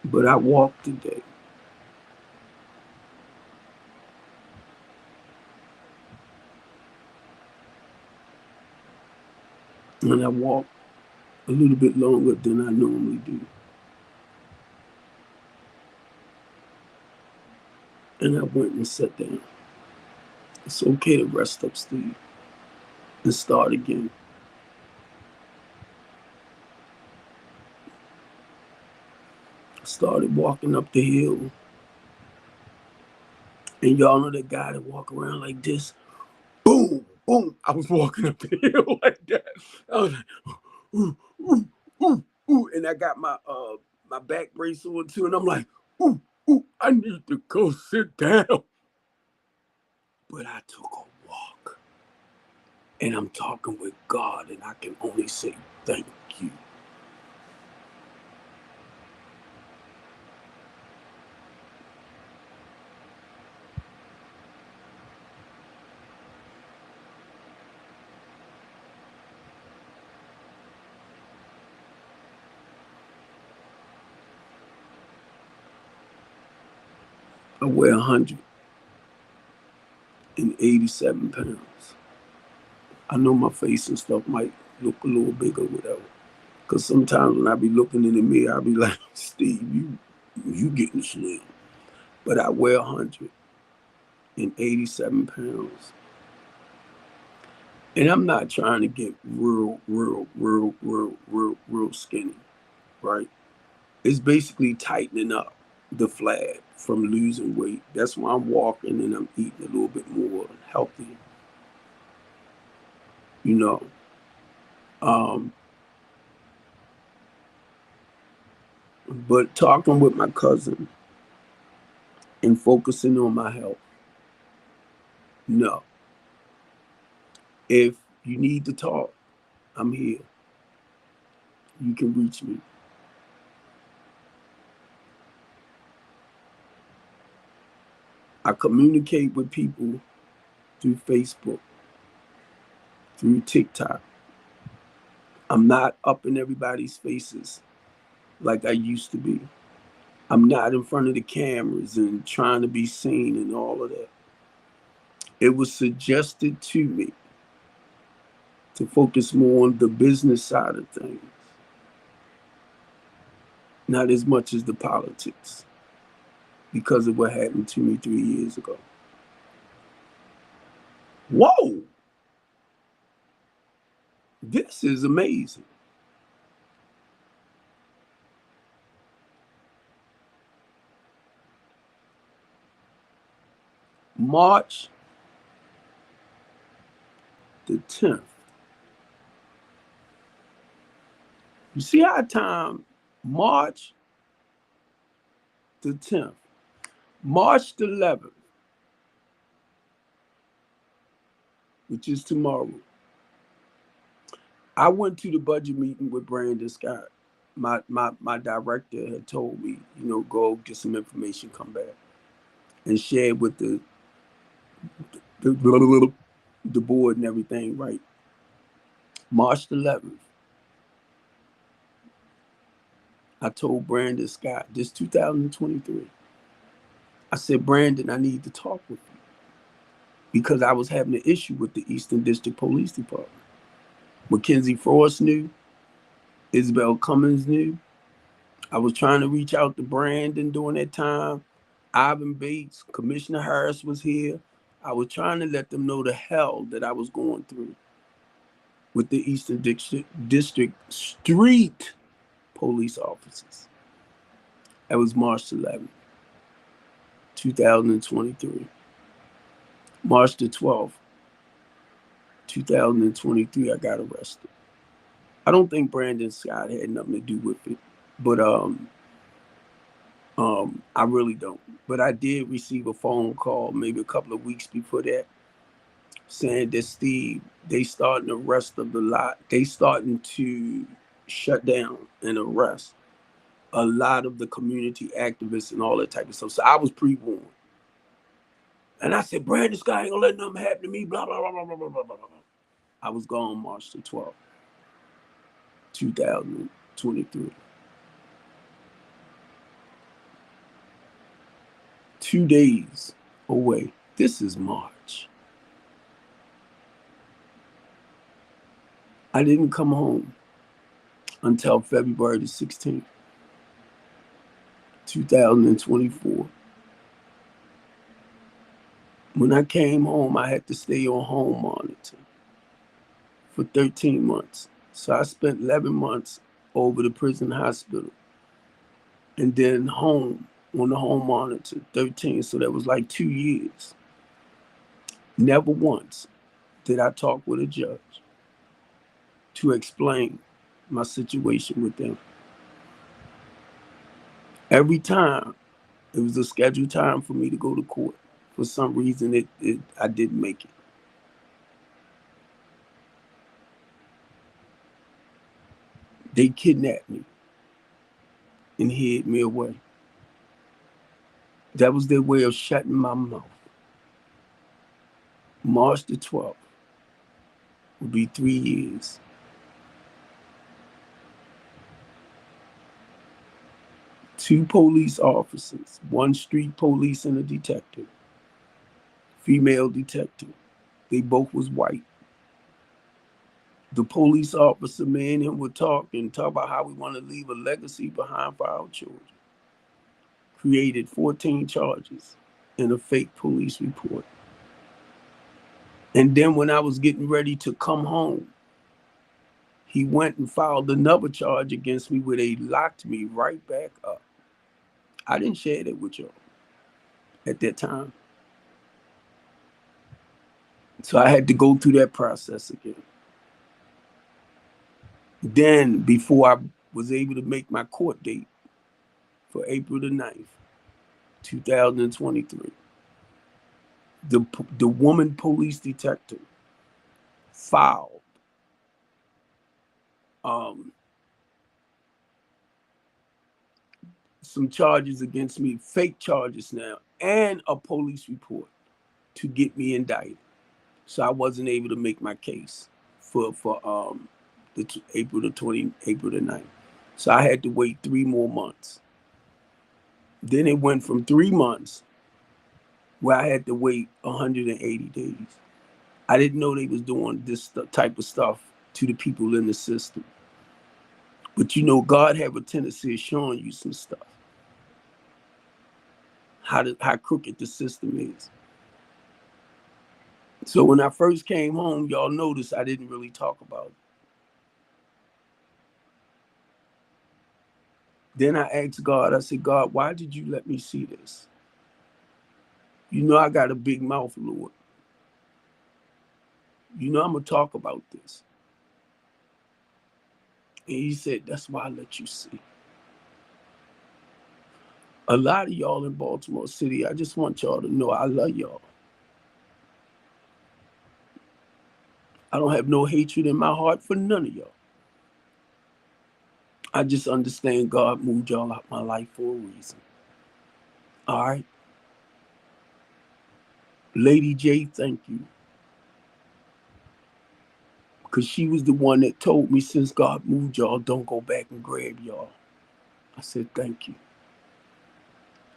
But I walked today. And I walked a little bit longer than I normally do. And I went and sat down. It's okay to rest up, Steve, and start again. I started walking up the hill. And y'all know that guy that walk around like this? Boom, boom. I was walking up the hill like that. I was like, ooh, ooh, ooh, ooh. And I got my back brace on too. And I'm like, ooh, ooh, I need to go sit down. But I took a walk. And I'm talking with God, and I can only say thank you. I weigh 187 pounds. I know my face and stuff might look a little big or whatever. Because sometimes when I be looking in the mirror, I be like, Steve, you getting slim. But I weigh 187 pounds. And I'm not trying to get real skinny, right? It's basically tightening up the flab from losing weight. That's why I'm walking and I'm eating a little bit more healthy, you know. Um, but talking with my cousin and focusing on my health. No. If you need to talk, I'm here. You can reach me. I communicate with people through Facebook, through TikTok. I'm not up in everybody's faces like I used to be. I'm not in front of the cameras and trying to be seen and all of that. It was suggested to me to focus more on the business side of things, not as much as the politics, because of what happened to me 3 years ago. Whoa! This is amazing. March the 10th. You see how time, March the 10th, March the 11th, which is tomorrow, I went to the budget meeting with Brandon Scott. My director had told me, go get some information, come back, and share with the board and everything, right? March the 11th, I told Brandon Scott, this 2023, I said, Brandon, I need to talk with you because I was having an issue with the Eastern District Police Department. Mackenzie Frost knew, Isabel Cummins knew. I was trying to reach out to Brandon during that time. Ivan Bates, Commissioner Harris was here. I was trying to let them know the hell that I was going through with the Eastern District street police officers. That was March 11th, 2023. March the 12th, 2023, I got arrested. I don't think Brandon Scott had nothing to do with it, but I really don't. But I did receive a phone call maybe a couple of weeks before that saying that, Steve, they starting the rest of the lot. They starting to shut down and arrest a lot of the community activists and all that type of stuff. So I was pre-warned. And I said, Brandon Scott ain't gonna let nothing happen to me, blah, blah, blah, blah, blah, blah, blah, blah. I was gone March the 12th, 2023. 2 days away. This is March. I didn't come home until February the 16th, 2024. When I came home, I had to stay on home monitor for 13 months. So I spent 11 months over the prison hospital and then home on the home monitor, 13. So that was like 2 years. Never once did I talk with a judge to explain my situation with them. Every time it was a scheduled time for me to go to court. For some reason, I didn't make it. They kidnapped me and hid me away. That was their way of shutting my mouth. March the 12th will be 3 years. Two police officers, one street police and a detective, female detective. They both was white. The police officer, me and him would talk about how we want to leave a legacy behind for our children. Created 14 charges in a fake police report. And then when I was getting ready to come home, he went and filed another charge against me where they locked me right back up. I didn't share that with y'all at that time. So I had to go through that process again. Then, before I was able to make my court date for April the 9th, 2023. The woman police detective filed some charges against me, fake charges now, and a police report to get me indicted. So I wasn't able to make my case for April the 9th. So I had to wait 3 more months. Then it went from 3 months where I had to wait 180 days. I didn't know they was doing this type of stuff to the people in the system. But God have a tendency of showing you some stuff. How crooked the system is. So when I first came home, y'all noticed I didn't really talk about it. Then I asked God, I said, God, why did you let me see this? I got a big mouth, Lord. I'm going to talk about this. And he said, that's why I let you see. A lot of y'all in Baltimore City, I just want y'all to know I love y'all. I don't have no hatred in my heart for none of y'all. I just understand God moved y'all out my life for a reason. All right? Lady J, thank you. Because she was the one that told me, since God moved y'all, don't go back and grab y'all. I said, thank you.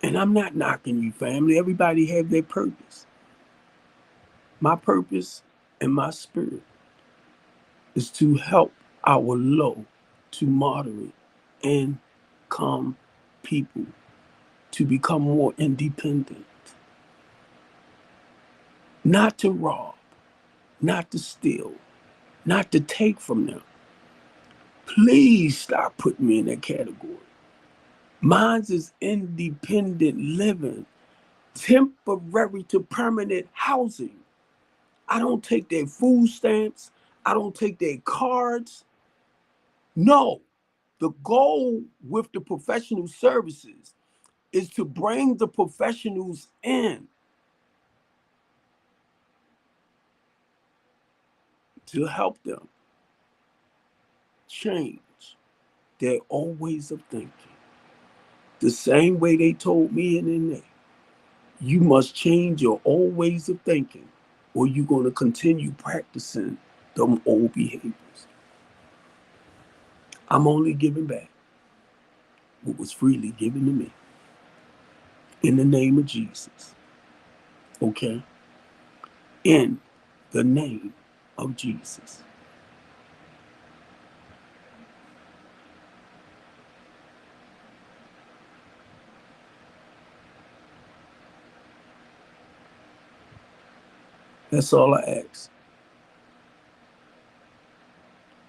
And I'm not knocking you, family. Everybody have their purpose. My purpose and my spirit is to help our low to moderate income people to become more independent. Not to rob, not to steal, not to take from them. Please stop putting me in that category. Mine's is independent living, temporary to permanent housing. I don't take their food stamps. I don't take their cards. No, the goal with the professional services is to bring the professionals in to help them change their old ways of thinking. The same way they told me in there, you must change your old ways of thinking or you're going to continue practicing them old behaviors. I'm only giving back what was freely given to me. In the name of Jesus. Okay? In the name of Jesus. That's all I ask.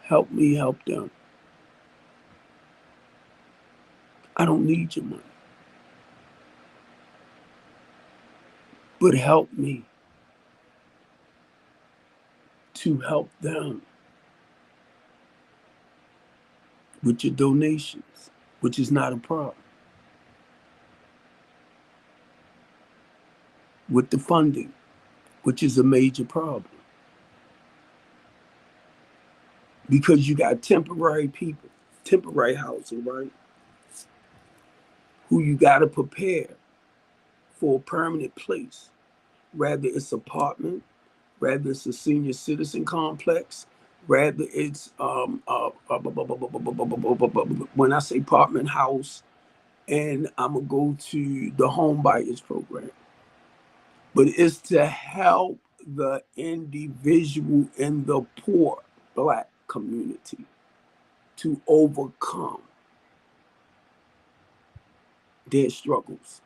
Help me help them. I don't need your money. But help me to help them with your donations, which is not a problem. With the funding, which is a major problem. Because you got temporary people, temporary housing, right? Who you got to prepare for a permanent place. Rather it's apartment, rather it's a senior citizen complex, rather it's when I say apartment house, and I'm gonna go to the home buyers program. But it's to help the individual in the poor Black community to overcome their struggles.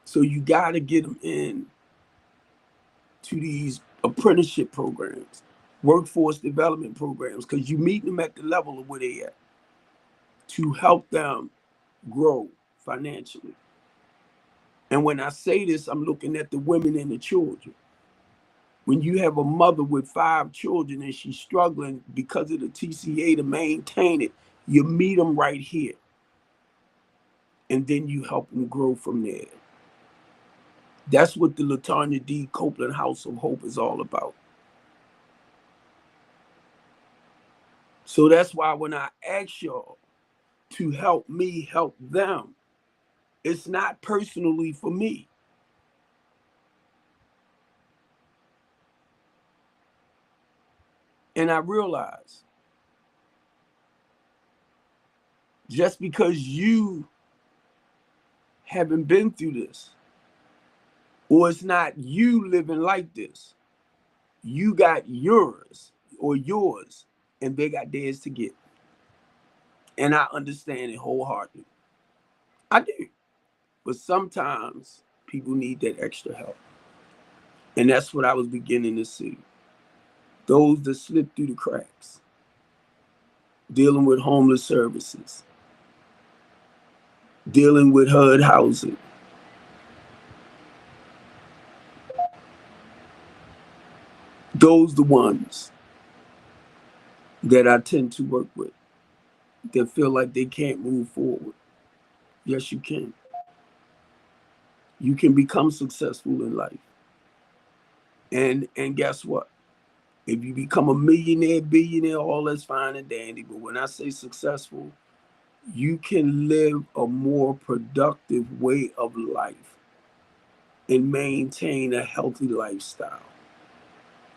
So you got to get them in to these apprenticeship programs, workforce development programs, because you meet them at the level of where they at to help them grow financially. And when I say this, I'm looking at the women and the children. When you have a mother with 5 children and she's struggling because of the TCA to maintain it, you meet them right here. and then you help them grow from there. That's what the LaTanya D. Copeland House of Hope is all about. So that's why when I ask y'all to help me help them, it's not personally for me. And I realize just because you haven't been through this, or it's not you living like this, you got yours, and they got theirs to get. And I understand it wholeheartedly. I do. But sometimes people need that extra help. And that's what I was beginning to see. Those that slip through the cracks, dealing with homeless services, dealing with HUD housing. Those the ones that I tend to work with that feel like they can't move forward. Yes, you can. You can become successful in life. And guess what? If you become a millionaire, billionaire, all that's fine and dandy. But when I say successful, you can live a more productive way of life and maintain a healthy lifestyle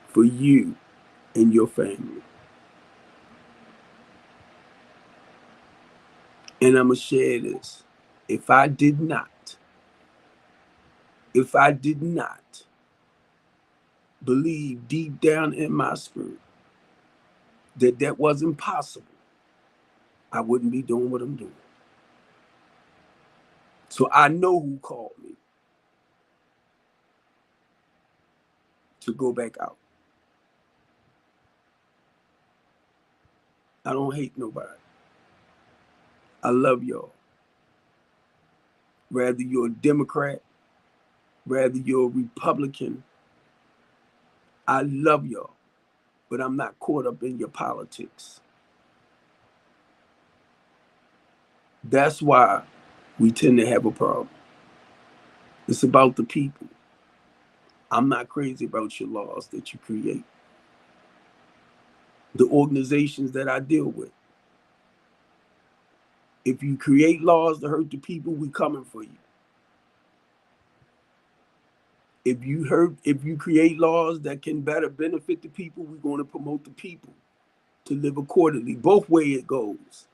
for you and your family. And I'm going to share this. If I did not believe deep down in my spirit that that wasn't possible, I wouldn't be doing what I'm doing. So I know who called me to go back out. I don't hate nobody. I love y'all. Whether you're a Democrat, whether you're a Republican, I love y'all, but I'm not caught up in your politics. That's why we tend to have a problem. It's about the people. I'm not crazy about your laws that you create. The organizations that I deal with. If you create laws to hurt the people, we coming for you. If you create laws that can better benefit the people, we're going to promote the people to live accordingly. Both ways it goes.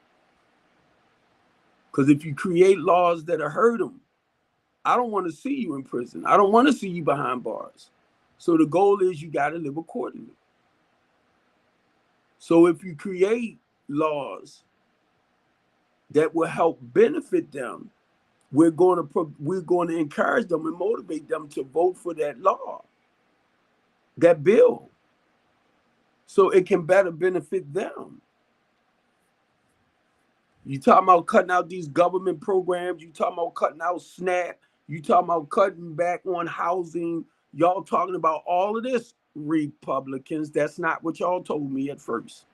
Because if you create laws that hurt them, I don't want to see you in prison. I don't want to see you behind bars. So the goal is you got to live accordingly. So if you create laws that will help benefit them, we're going to encourage them and motivate them to vote for that law, that bill, so it can better benefit them. You talking about cutting out these government programs, you talking about cutting out SNAP, you talking about cutting back on housing, y'all talking about all of this, Republicans. That's not what y'all told me at first.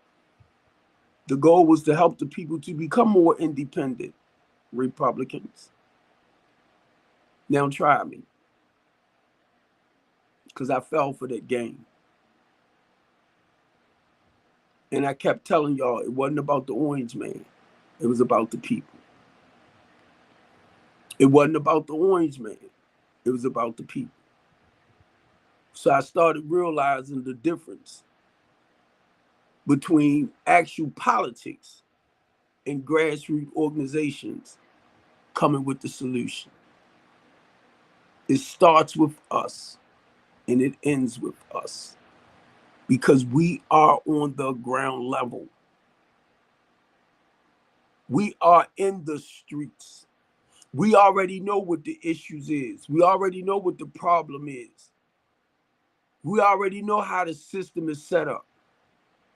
The goal was to help the people to become more independent, Republicans. Now try me, because I fell for that game. And I kept telling y'all it wasn't about the orange man. It was about the people. It wasn't about the orange man. It was about the people. So I started realizing the difference between actual politics and grassroots organizations coming with the solution. It starts with us and it ends with us because we are on the ground level. We are in the streets. We already know what the issues is. We already know what the problem is. We already know how the system is set up.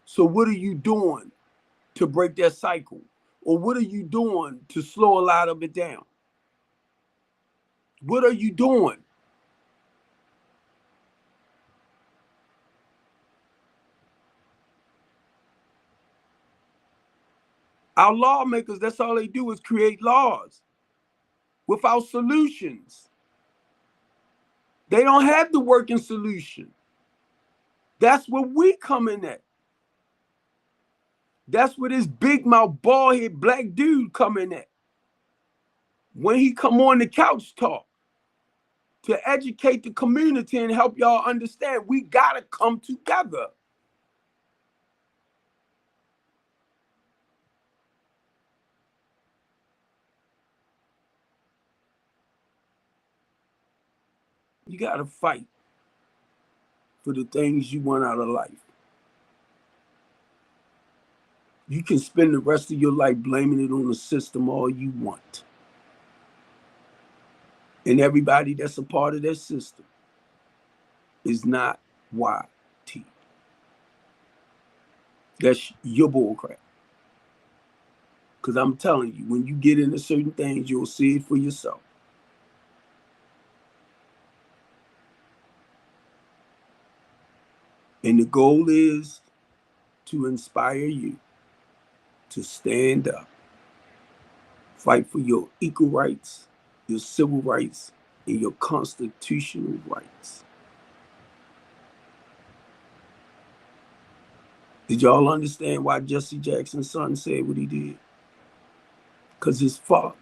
So what are you doing to break that cycle? Or what are you doing to slow a lot of it down? What are you doing? Our lawmakers, that's all they do is create laws. without solutions. They don't have the working solution. That's where we come in at. That's where this big mouth, bald head black dude come in at. When he come on the couch talk to educate the community and help y'all understand, we gotta come together. You gotta fight for the things you want out of life. You can spend the rest of your life blaming it on the system all you want. And everybody that's a part of that system is not YT. That's your bullcrap. Because I'm telling you, when you get into certain things, you'll see it for yourself. And the goal is to inspire you to stand up, fight for your equal rights, your civil rights, and your constitutional rights. Did y'all understand why Jesse Jackson's son said what he did? Because his father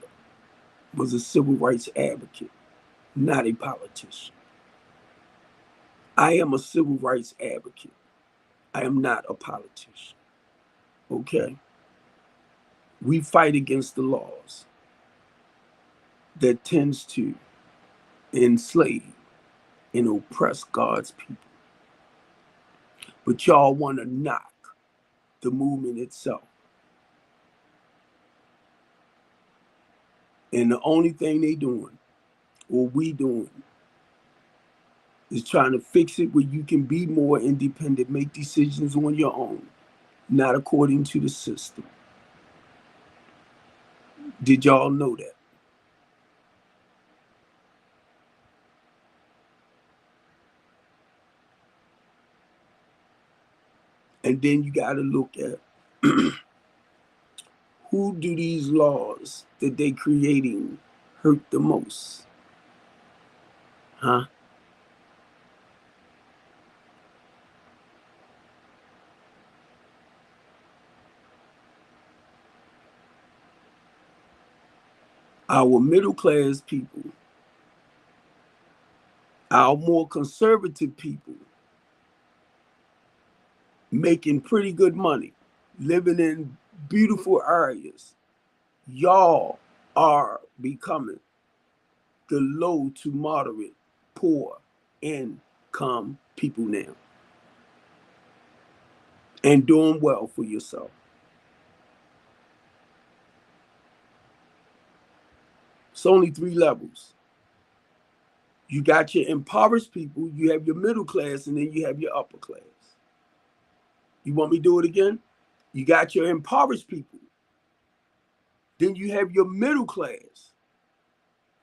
was a civil rights advocate, not a politician. I am a civil rights advocate. I am not a politician. Okay? We fight against the laws that tends to enslave and oppress God's people. But y'all want to knock the movement itself. And the only thing they doing, or we doing, is trying to fix it where you can be more independent, make decisions on your own, not according to the system. Did y'all know that? And then you got to look at who do these laws that they creating hurt the most? Huh? Our middle class people, our more conservative people, making pretty good money, living in beautiful areas. Y'all are becoming the low to moderate, poor income people now, and doing well for yourself. It's only 3 levels. You got your impoverished people, you have your middle class, and then you have your upper class. You want me to do it again? You got your impoverished people. Then you have your middle class.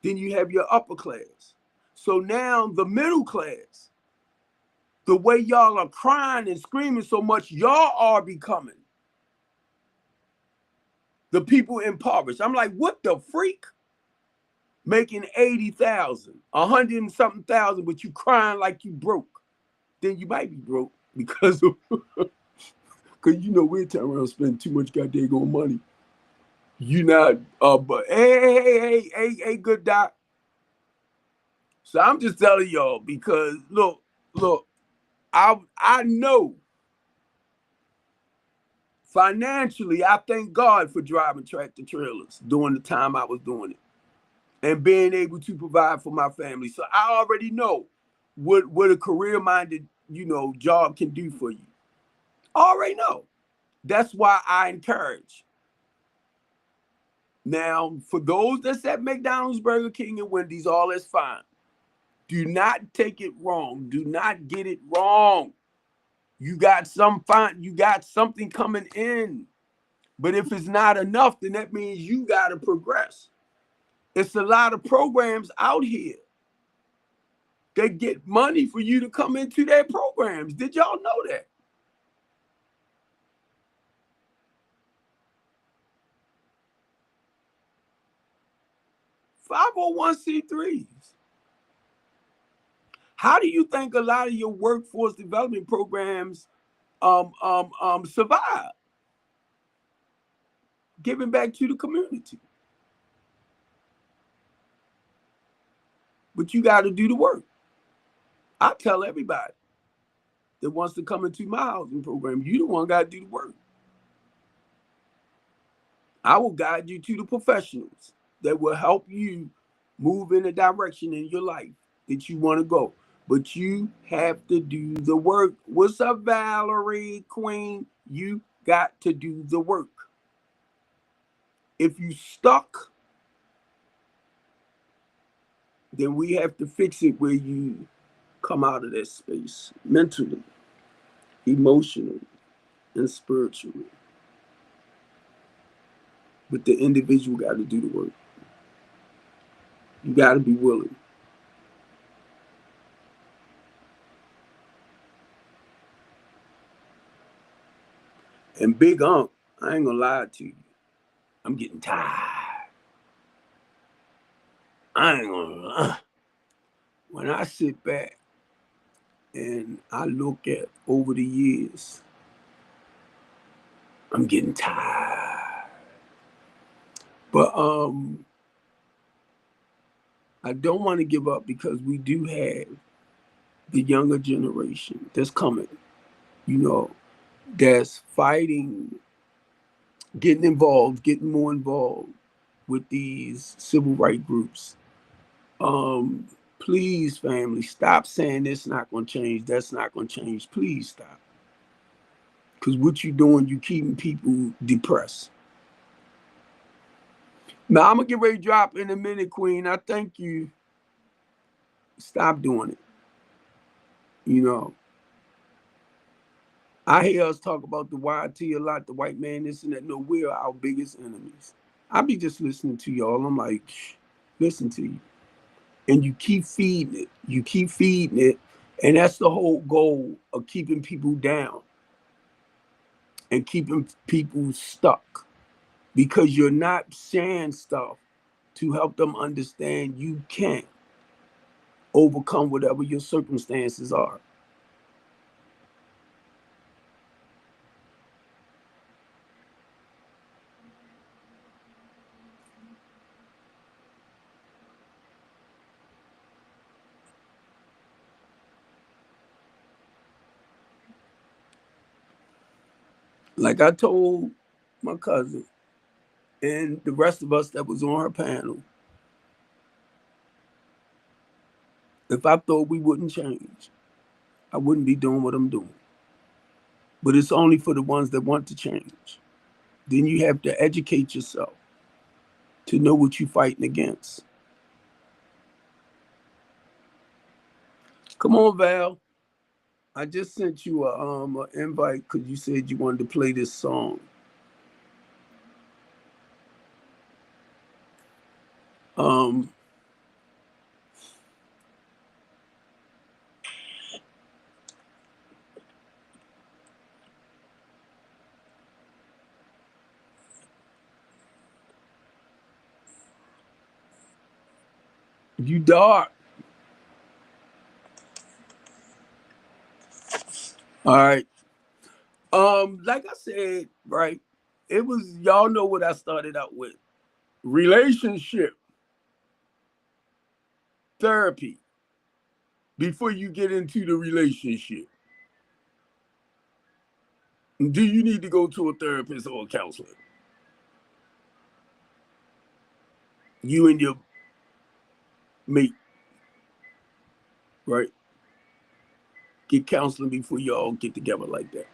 Then you have your upper class. So now the middle class, the way y'all are crying and screaming so much, y'all are becoming the people impoverished. I'm like, what the freak? Making 80,000, 100 and something thousand, but you crying like you broke. Then you might be broke because you know we're turning around spending too much goddamn money. You not, but hey, good doc. So I'm just telling y'all because look, I know financially, I thank God for driving tractor trailers during the time I was doing it and being able to provide for my family. So I already know what a career-minded, job can do for you. I already know. That's why I encourage. Now, for those that's at McDonald's, Burger King, and Wendy's, all is fine. Do not take it wrong. Do not get it wrong. You got something coming in. But if it's not enough, then that means you got to progress. It's a lot of programs out here that get money for you to come into their programs. Did y'all know that? 501c3s. How do you think a lot of your workforce development programs survive? Giving back to the community. But you got to do the work. I tell everybody that wants to come into my housing program, you the one got to do the work. I will guide you to the professionals that will help you move in a direction in your life that you want to go. But you have to do the work. What's up, Valerie Queen? You got to do the work. If you stuck, then we have to fix it where you come out of that space mentally, emotionally, and spiritually. But the individual got to do the work. You got to be willing. And Big Unc, I ain't gonna lie to you, I'm getting tired. I ain't gonna lie. When I sit back and I look at over the years, I'm getting tired. But I don't want to give up because we do have the younger generation that's coming, you know, that's fighting, getting involved, getting more involved with these civil rights groups. Please, family, stop saying it's not going to change, that's not going to change. Please stop. Because what you're doing, you keeping people depressed. Now, I'm going to get ready to drop in a minute, Queen. I thank you. Stop doing it. You know, I hear us talk about the YT a lot, the white man, this and that. No, we're our biggest enemies. I be just listening to y'all. I'm like, listen to you. And you keep feeding it. You keep feeding it. And that's the whole goal of keeping people down and keeping people stuck. Because you're not saying stuff to help them understand you can't overcome whatever your circumstances are. Like I told my cousin and the rest of us that was on her panel, if I thought we wouldn't change, I wouldn't be doing what I'm doing. But it's only for the ones that want to change. Then you have to educate yourself to know what you're fighting against. Come on, Val. I just sent you an invite because you said you wanted to play this song. Um, you dark. All right. Like I said, right, it was, y'all know what I started out with. Relationship therapy before you get into the relationship. Do you need to go to a therapist or a counselor? You and your mate, right? Get counseling before y'all get together like that.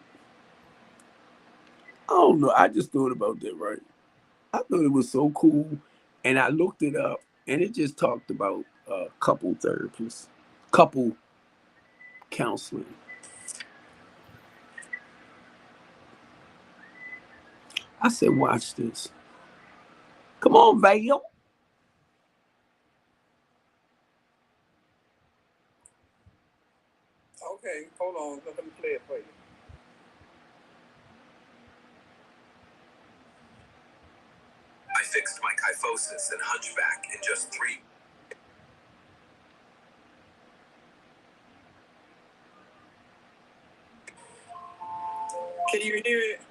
I don't know. I just thought about that, right? I thought it was so cool. And I looked it up and it just talked about couple therapists, couple counseling. I said, watch this. Come on, Vale. Okay, hold on. Let me play it for you. I fixed my iPhone. psychosis and hunchback in just 3. Can you hear it?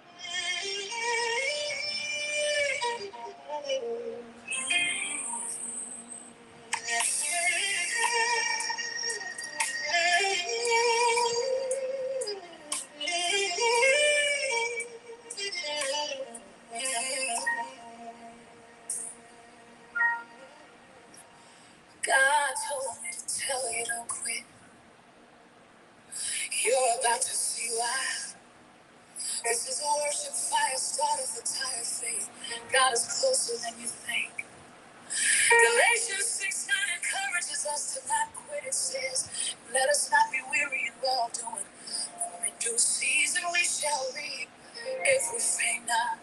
God told me to tell you don't quit. You're about to see why. This is a worship fire, start of the tire faith. God is closer than you think. Galatians 6:9 encourages us to not quit. It says, let us not be weary in well doing. For in due season we shall reap if we faint not.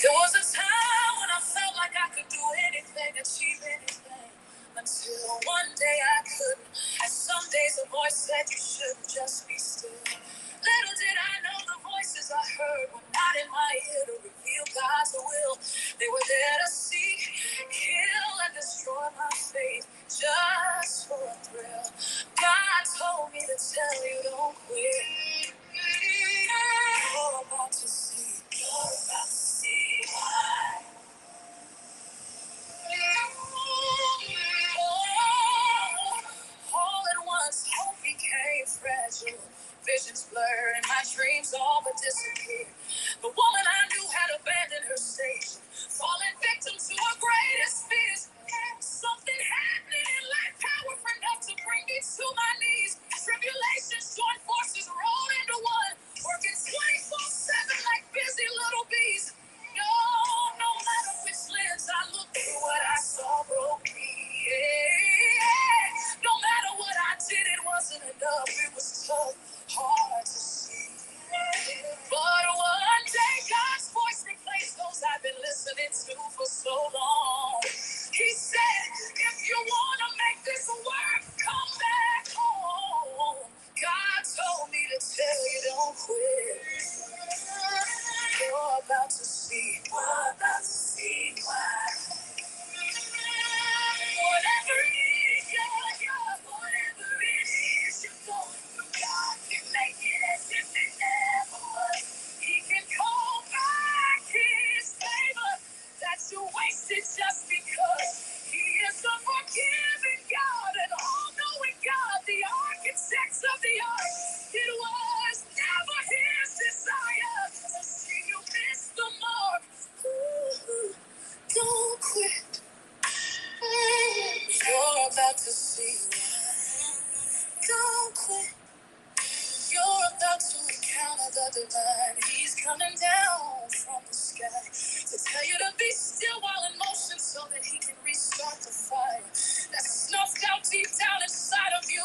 There was a time when I felt like I could do anything, achieve anything, until one day I couldn't. And some days the voice said you should just be still. Little did I know the voices I heard were not in my ear to reveal God's will. They were there to seek, kill, and destroy my faith just for a thrill. God told me to tell you don't quit. You're about to see. You're about to see why. All at once, hope became fragile. Visions blurred and my dreams all but disappeared. The woman I knew had abandoned her station, falling victim to her greatest fears. Something happening in life, powerful enough to bring me to my knees. Tribulations joined forces, rolled into one, working 24/7 like busy little bees. No matter which lens I look through, what I saw broke me. Yeah. No matter what I did, it wasn't enough. It was tough, hard to see. But one day, God's voice replaced those I've been listening to for so long. He said, if you want to make this work, come back home. God told me to tell you don't quit. You're about to see. You're about to see why. Whatever it is, whatever it is you're going through, God can make it as if it never was. He can call back His favor that you wasted just because He is the forgiving God and all-knowing God, the architect of the earth. It was never His desire to see you miss the mark. Ooh, don't quit. You're about to see. Don't quit. You're about to encounter the divine. He's coming down from the sky to tell you to be still while in motion so that He can restart the fire that's snuffed out deep down inside of you,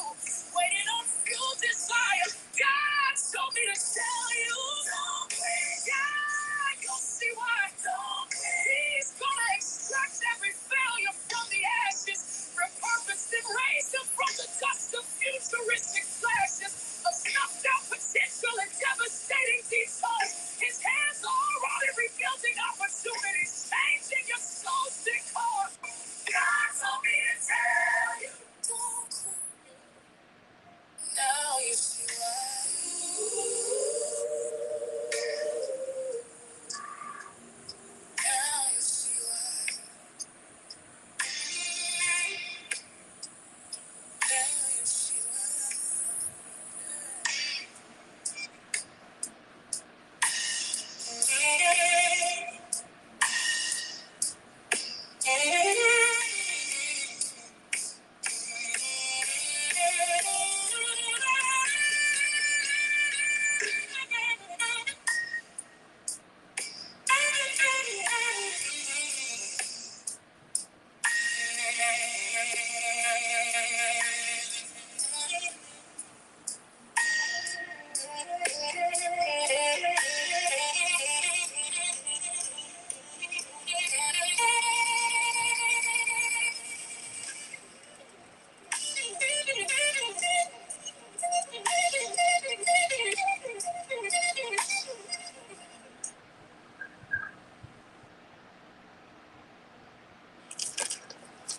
waiting on fuel desire. God told me to tell you, don't quit. Yeah, you'll see why. Don't quit. He's gonna extract every failure from the ashes, repurpose and raise them from the dust of futuristic flashes of snuffed out potential and devastating detours. His hands are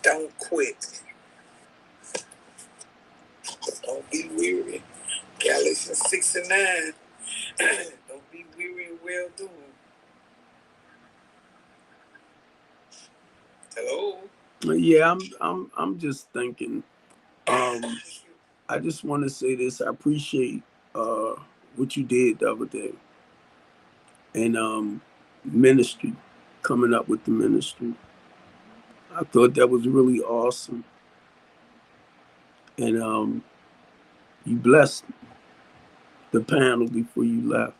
Don't quit. Don't be weary. Galatians 6:9. Don't be weary in well doing. Hello. Yeah, I'm just thinking. I just want to say this. I appreciate what you did the other day, and ministry, coming up with the ministry. I thought that was really awesome, and you blessed the panel before you left,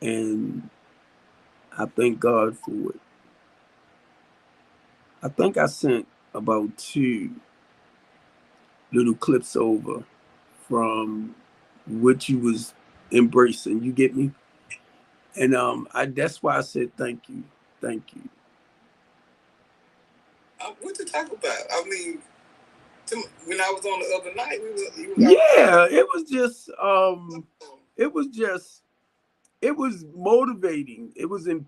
and I thank God for it. I think I sent about 2 little clips over from what you was embracing. You get me? And that's why I said thank you. Thank you. What to talk about? I mean, when I was on the other night, yeah, it was motivating. It was